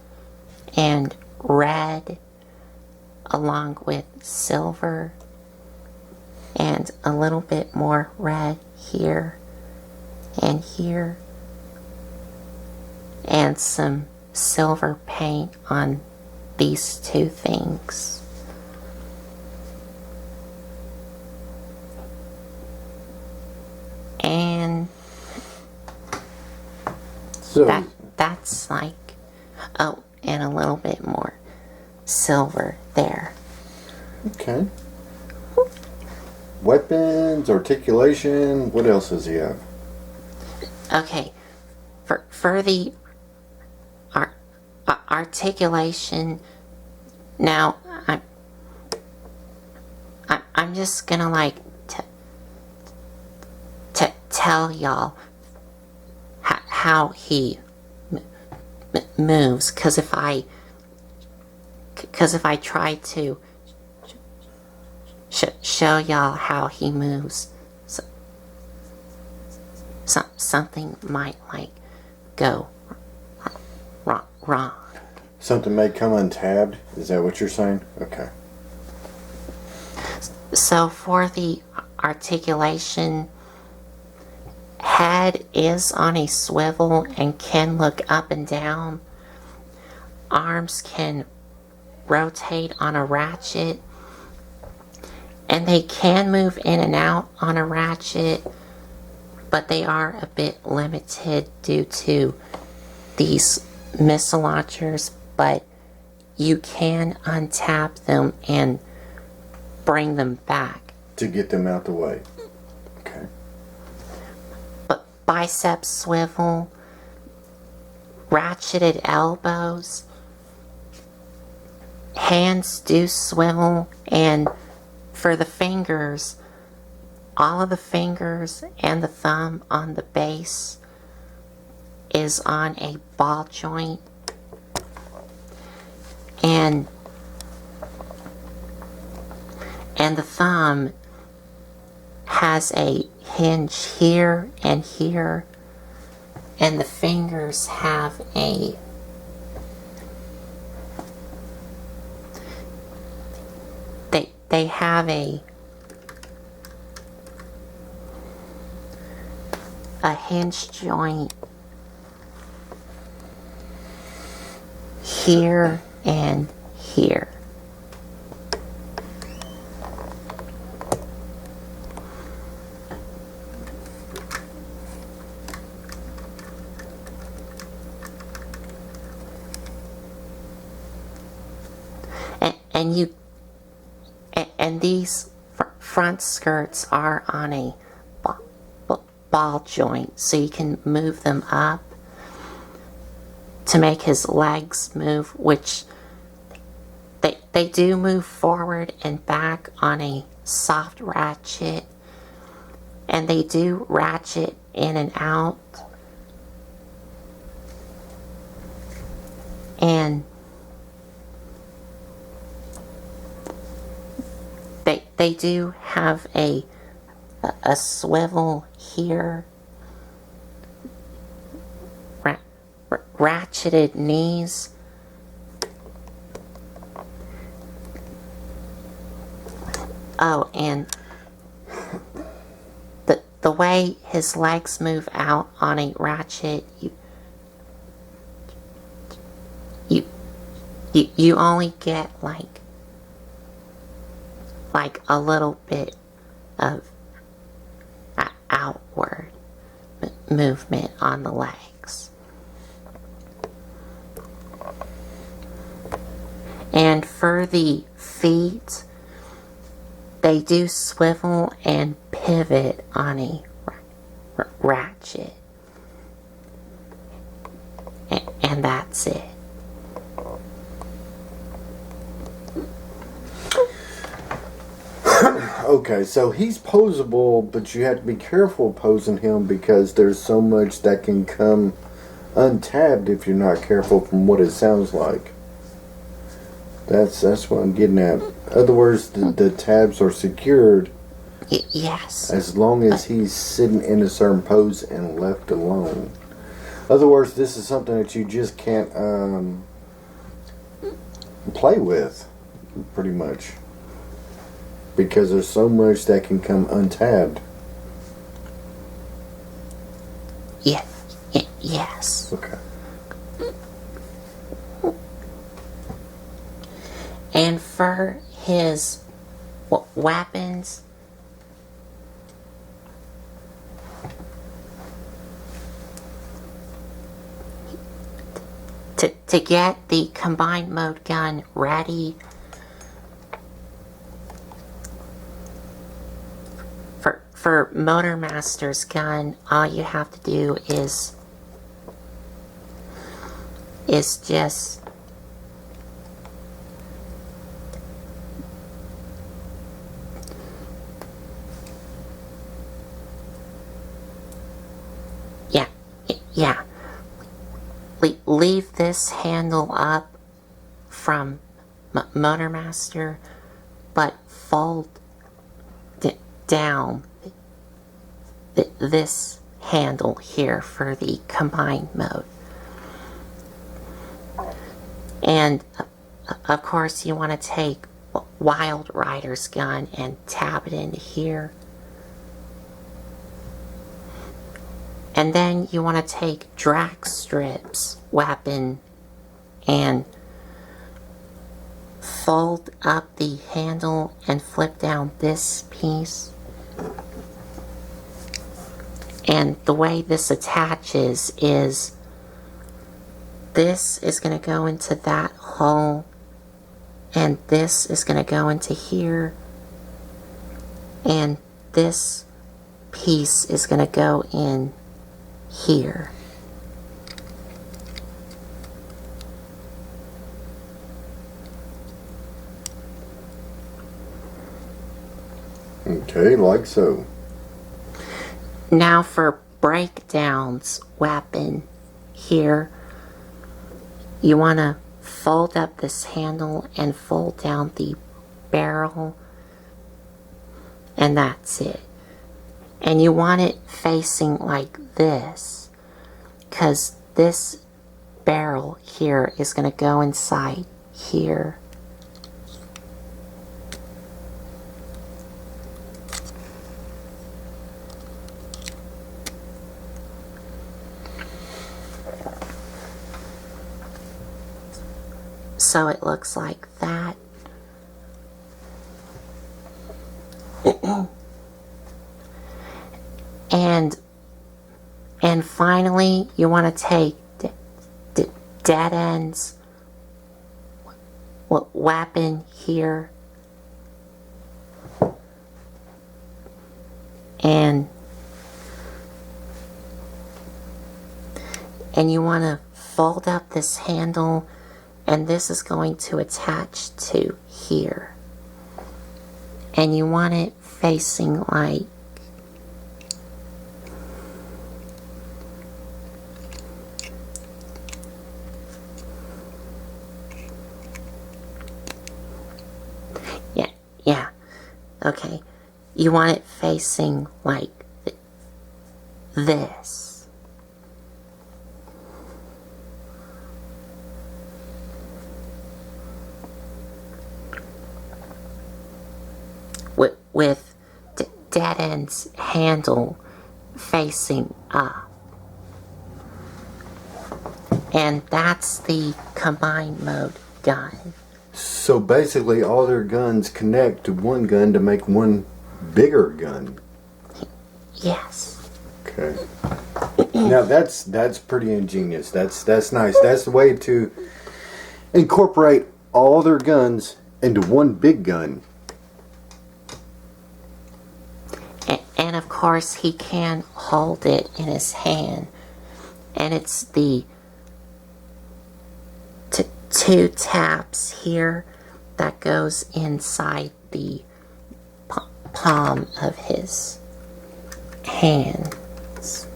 [SPEAKER 1] and red along with silver and a little bit more red here and here and some silver paint on these two things. And
[SPEAKER 2] so
[SPEAKER 1] that's like, oh, and a little bit more silver there.
[SPEAKER 2] okay. Weapons, articulation, what else does he have?
[SPEAKER 1] Okay, for the articulation, now I'm just gonna like tell y'all how he moves, because if I try to show y'all how he moves, something might like go wrong.
[SPEAKER 2] Something may come untabbed? Is that what you're saying? Okay.
[SPEAKER 1] So for the articulation, head is on a swivel and can look up and down. Arms can rotate on a ratchet, and they can move in and out on a ratchet, but they are a bit limited due to these missile launchers, but you can untap them and bring them back.
[SPEAKER 2] To get them out the way. Okay.
[SPEAKER 1] But bicep swivel, ratcheted elbows, hands do swivel, and for the fingers, all of the fingers and the thumb on the base is on a ball joint, and the thumb has a hinge here and here, and the fingers have they have a hinge joint here and here. And these front skirts are on a ball joint, so you can move them up to make his legs move, which they do move forward and back on a soft ratchet, and they do ratchet in and out, and they do have a swivel here, ratcheted knees, oh, and the way his legs move out on a ratchet, you only get like a little bit of outward movement on the legs. And for the feet, they do swivel and pivot on a ratchet. And that's it.
[SPEAKER 2] Okay, so he's posable, but you have to be careful posing him because there's so much that can come untabbed if you're not careful, from what it sounds like. That's what I'm getting at. In other words, the tabs are secured.
[SPEAKER 1] Yes.
[SPEAKER 2] As long as he's sitting in a certain pose and left alone. In other words, this is something that you just can't play with, pretty much. Because there's so much that can come untabbed.
[SPEAKER 1] Yeah. Yes.
[SPEAKER 2] Okay.
[SPEAKER 1] And for his weapons, to get the combined mode gun ready, for Motormaster's gun, all you have to do is just yeah, leave this handle up from Motormaster, but fold down this handle here for the combined mode. And of course you want to take Wild Rider's gun and tab it into here. And then you want to take Dragstrip's weapon and fold up the handle and flip down this piece. And the way this attaches is this is going to go into that hole, and this is going to go into here, and this piece is going to go in here.
[SPEAKER 2] Okay, like so.
[SPEAKER 1] Now for Breakdown's weapon here, you want to fold up this handle and fold down the barrel, and that's it. And you want it facing like this, because this barrel here is going to go inside here. so it looks like that. And finally, you want to take dead ends weapon here, and you want to fold up this handle, and this is going to attach to here, and you want it facing like yeah, okay, you want it facing like this. With dead ends handle facing up. And that's the combined mode gun.
[SPEAKER 2] So basically all their guns connect to one gun to make one bigger gun.
[SPEAKER 1] Yes.
[SPEAKER 2] Okay. Now that's pretty ingenious. That's nice. That's the way to incorporate all their guns into one big gun.
[SPEAKER 1] And of course he can hold it in his hand. And it's the two taps here that goes inside the palm of his hands.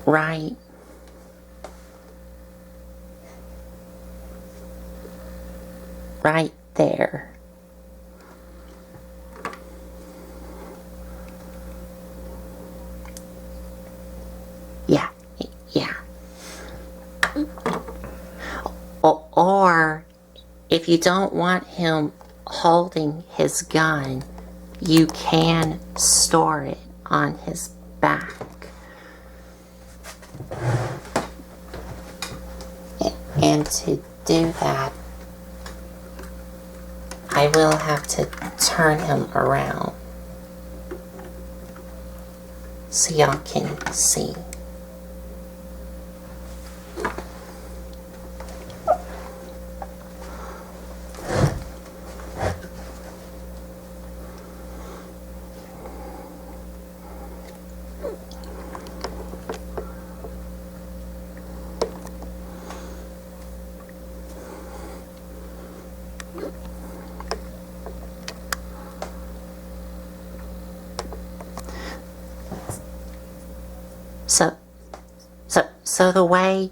[SPEAKER 1] Right. Right there. Yeah. Or if you don't want him holding his gun, you can store it on his back. And to do that, I will have to turn him around so y'all can see. So the way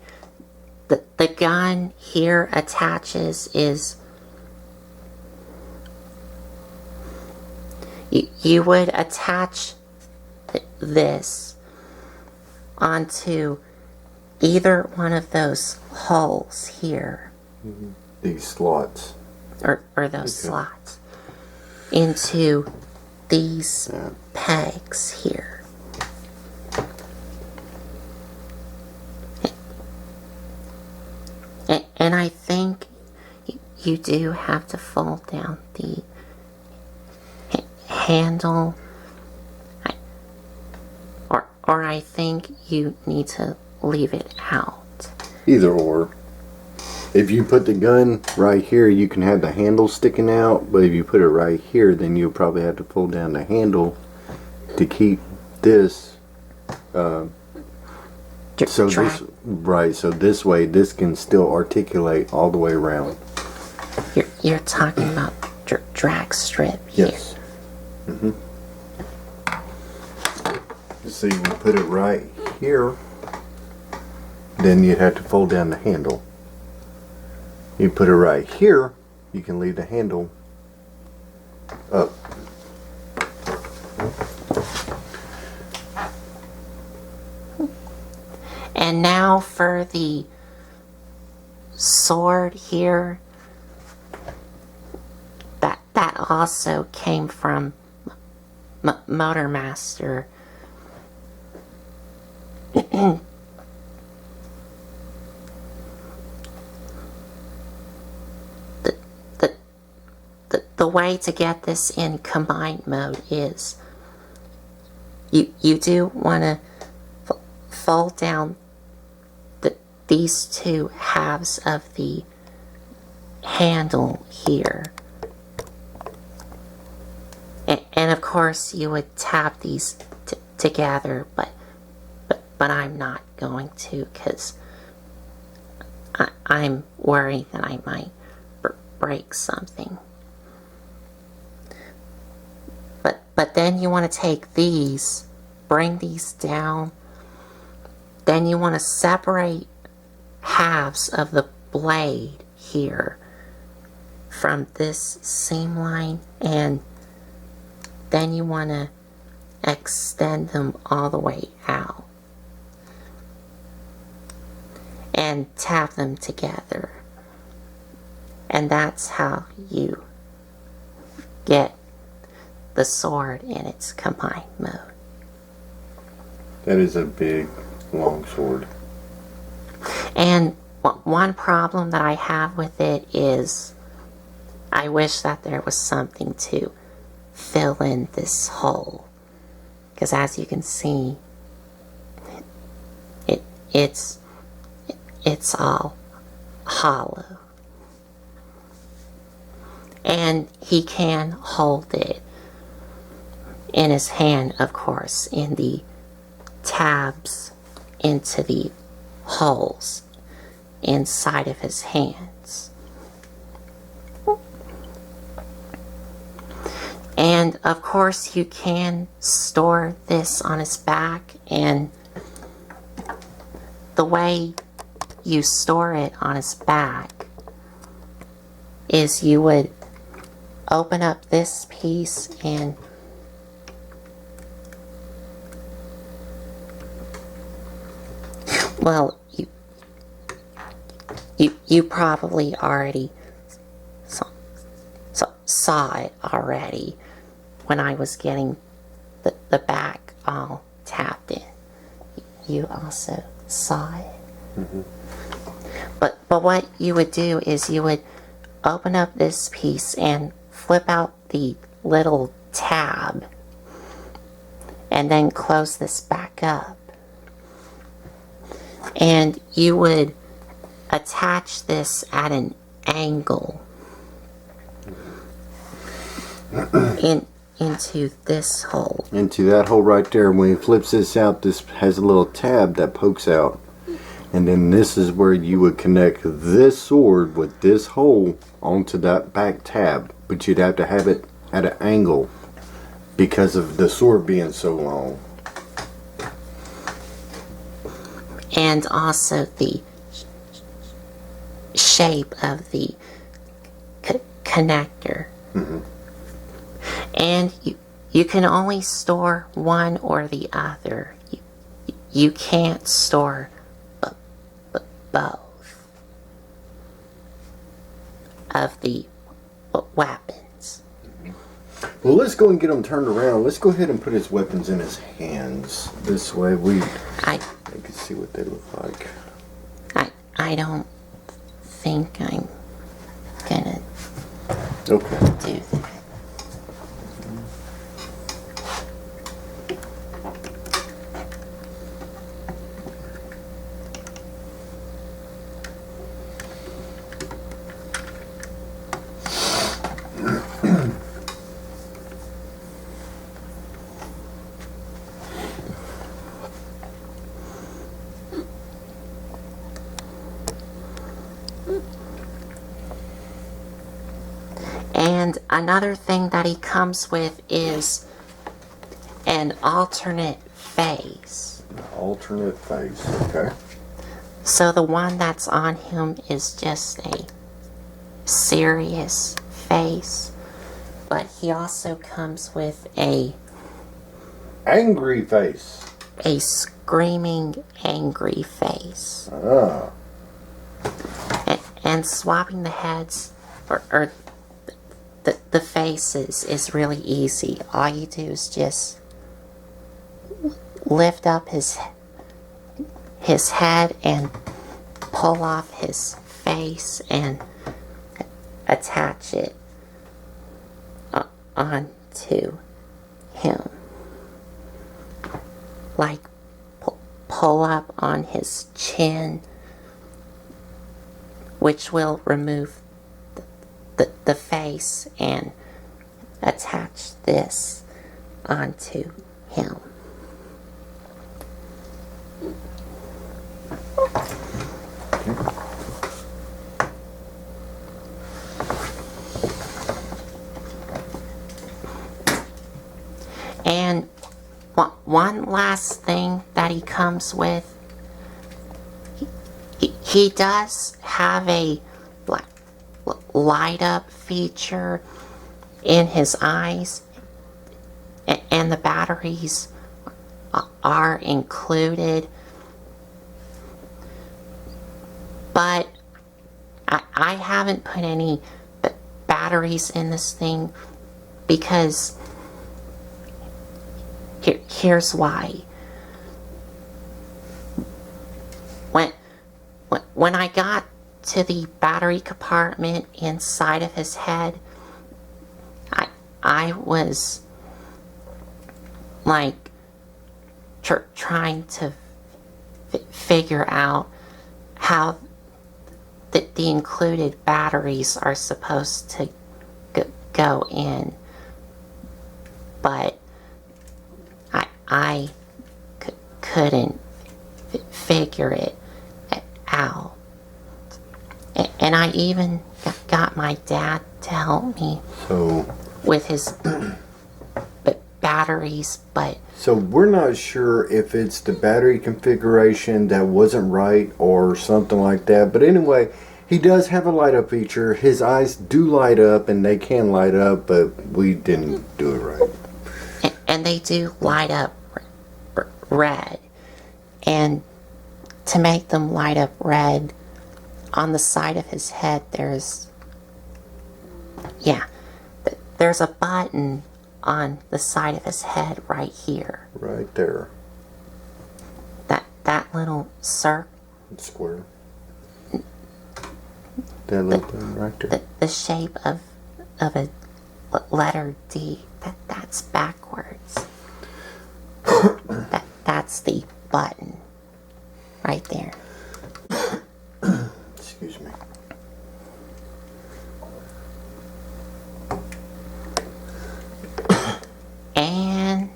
[SPEAKER 1] the gun here attaches is you would attach this onto either one of those holes here.
[SPEAKER 2] Mm-hmm. These slots.
[SPEAKER 1] Or those slots. Into these pegs here. And I think you do have to fold down the handle, or I think you need to leave it out.
[SPEAKER 2] Either or. If you put the gun right here, you can have the handle sticking out, but if you put it right here, then you'll probably have to fold down the handle to keep this so this way this can still articulate all the way around.
[SPEAKER 1] You're talking about drag strip here.
[SPEAKER 2] Yes. Mm-hmm. So you would put it right here, then you'd have to fold down the handle. You put it right here, you can leave the handle up.
[SPEAKER 1] And now for the sword here. that also came from Motor Master. The way to get this in combined mode is you do want to fold down these two halves of the handle here. And of course you would tap these together, but I'm not going to, because I'm worried that I might break something. But then you want to take these, bring these down, then you want to separate halves of the blade here from this seam line, and then you want to extend them all the way out and tap them together, and that's how you get the sword in its combined mode.
[SPEAKER 2] That is a big, long sword.
[SPEAKER 1] And one problem that I have with it is I wish that there was something to fill in this hole, because as you can see, it's all hollow. And he can hold it in his hand, of course, in the tabs into the holes inside of his hands. And of course you can store this on his back, and the way you store it on his back is you would open up this piece, and well, you probably already saw it already when I was getting the back all tapped in. You also saw it. Mm-hmm. But what you would do is you would open up this piece and flip out the little tab, and then close this back up. And you would attach this at an angle into this hole.
[SPEAKER 2] Into that hole right there. When he flips this out, this has a little tab that pokes out. And then this is where you would connect this sword with this hole onto that back tab. But you'd have to have it at an angle because of the sword being so long.
[SPEAKER 1] And also the shape of the connector. Mm-hmm. And you can only store one or the other. You can't store both of the weapons.
[SPEAKER 2] Well, let's go and get him turned around. Let's go ahead and put his weapons in his hands. This way I can see what they look like.
[SPEAKER 1] I don't think I'm gonna do that. And another thing that he comes with is an alternate face.
[SPEAKER 2] Alternate face, okay.
[SPEAKER 1] So the one that's on him is just a serious face, but he also comes with a
[SPEAKER 2] angry face.
[SPEAKER 1] A screaming angry face.
[SPEAKER 2] Ah.
[SPEAKER 1] And swapping the heads, or the faces is really easy. All you do is just lift up his head and pull off his face and attach it onto him. Like pull up on his chin, which will remove the face, and attach this onto him. And one last thing that he comes with, he does have a light up feature in his eyes, and the batteries are included, but I haven't put any batteries in this thing because here's why. When I got to the battery compartment inside of his head, I was like trying to figure out how the included batteries are supposed to go in, but I couldn't figure it out. And I even got my dad to help me with his batteries, but...
[SPEAKER 2] So we're not sure if it's the battery configuration that wasn't right or something like that. But anyway, he does have a light up feature. His eyes do light up, and they can light up, but we didn't do it right.
[SPEAKER 1] And they do light up red. And to make them light up red, on the side of his head there's a button on the side of his head right here.
[SPEAKER 2] Right there.
[SPEAKER 1] That little circle.
[SPEAKER 2] Square. That little thing right there.
[SPEAKER 1] The shape of a letter D. That's backwards. That's the button right there.
[SPEAKER 2] Excuse me.
[SPEAKER 1] And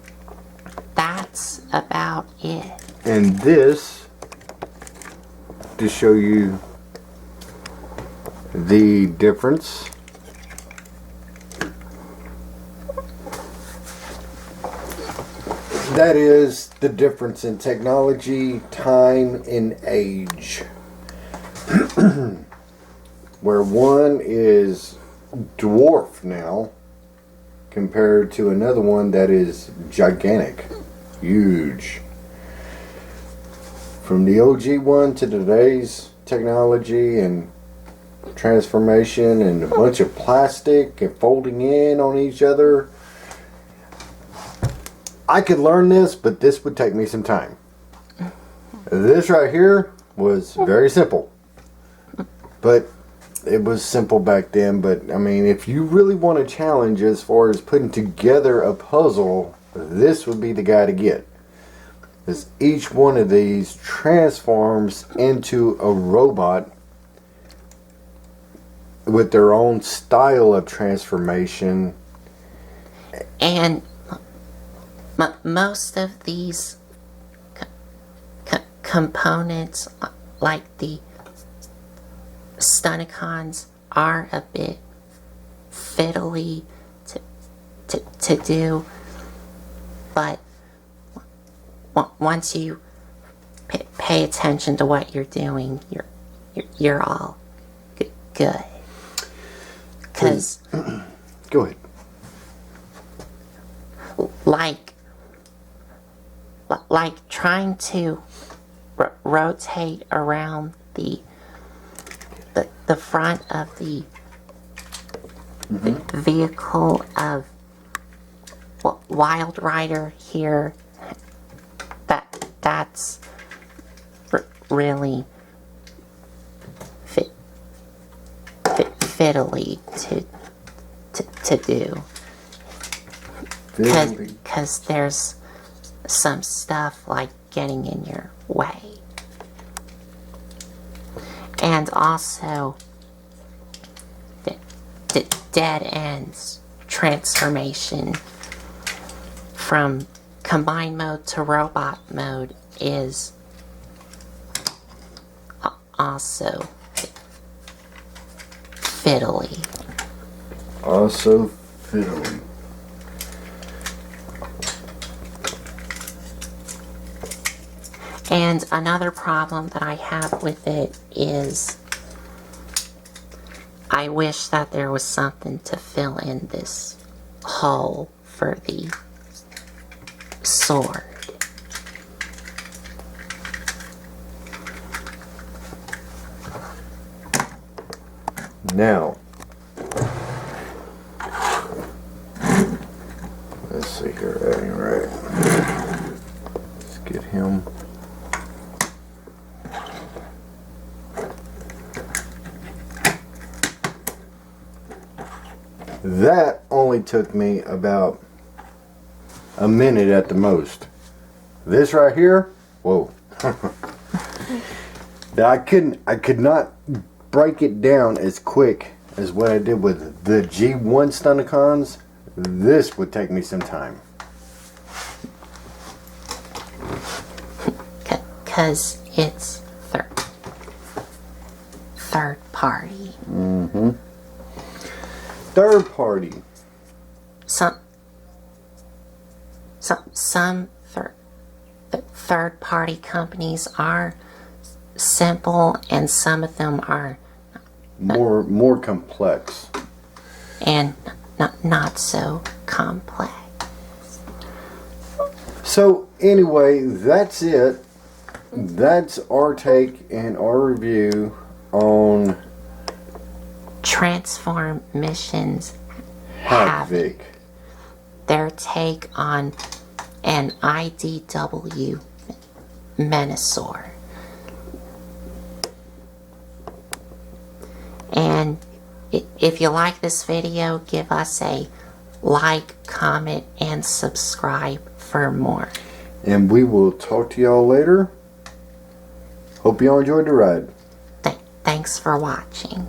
[SPEAKER 1] that's about it.
[SPEAKER 2] And this, to show you the difference, that is the difference in technology, time, and age. Where one is dwarf now compared to another one that is gigantic, huge. From the OG one to today's technology and transformation and a bunch of plastic and folding in on each other. I could learn this, but this would take me some time. This right here was very simple. But it was simple back then. But I mean, if you really want a challenge as far as putting together a puzzle, this would be the guy to get. Because each one of these transforms into a robot with their own style of transformation.
[SPEAKER 1] And most of these components, like the Stunicons, are a bit fiddly to do, but once you pay attention to what you're doing, you're all good. Because
[SPEAKER 2] go ahead.
[SPEAKER 1] Like trying to rotate around the front of the vehicle of Wild Rider here. That's really fiddly to do. Because there's some stuff like getting in your way. And also the dead ends transformation from combined mode to robot mode is also fiddly.
[SPEAKER 2] Also fiddly.
[SPEAKER 1] And another problem that I have with it is I wish that there was something to fill in this hole for the sword.
[SPEAKER 2] Now, let's see here. Right. Let's get him. That only took me about a minute at the most. This right here, whoa. I could not break it down as quick as what I did with the G1 Stunticons. This would take me some time.
[SPEAKER 1] Because it's third party.
[SPEAKER 2] Mm-hmm. Third party.
[SPEAKER 1] Some third party companies are simple, and some of them are
[SPEAKER 2] more complex,
[SPEAKER 1] and not so complex.
[SPEAKER 2] So anyway, that's it. That's our take and our review on
[SPEAKER 1] Transform Missions
[SPEAKER 2] Havoc.
[SPEAKER 1] Their take on an IDW Menasor. And if you like this video, give us a like, comment, and subscribe for more.
[SPEAKER 2] And we will talk to y'all later. Hope y'all enjoyed the ride.
[SPEAKER 1] Thanks for watching.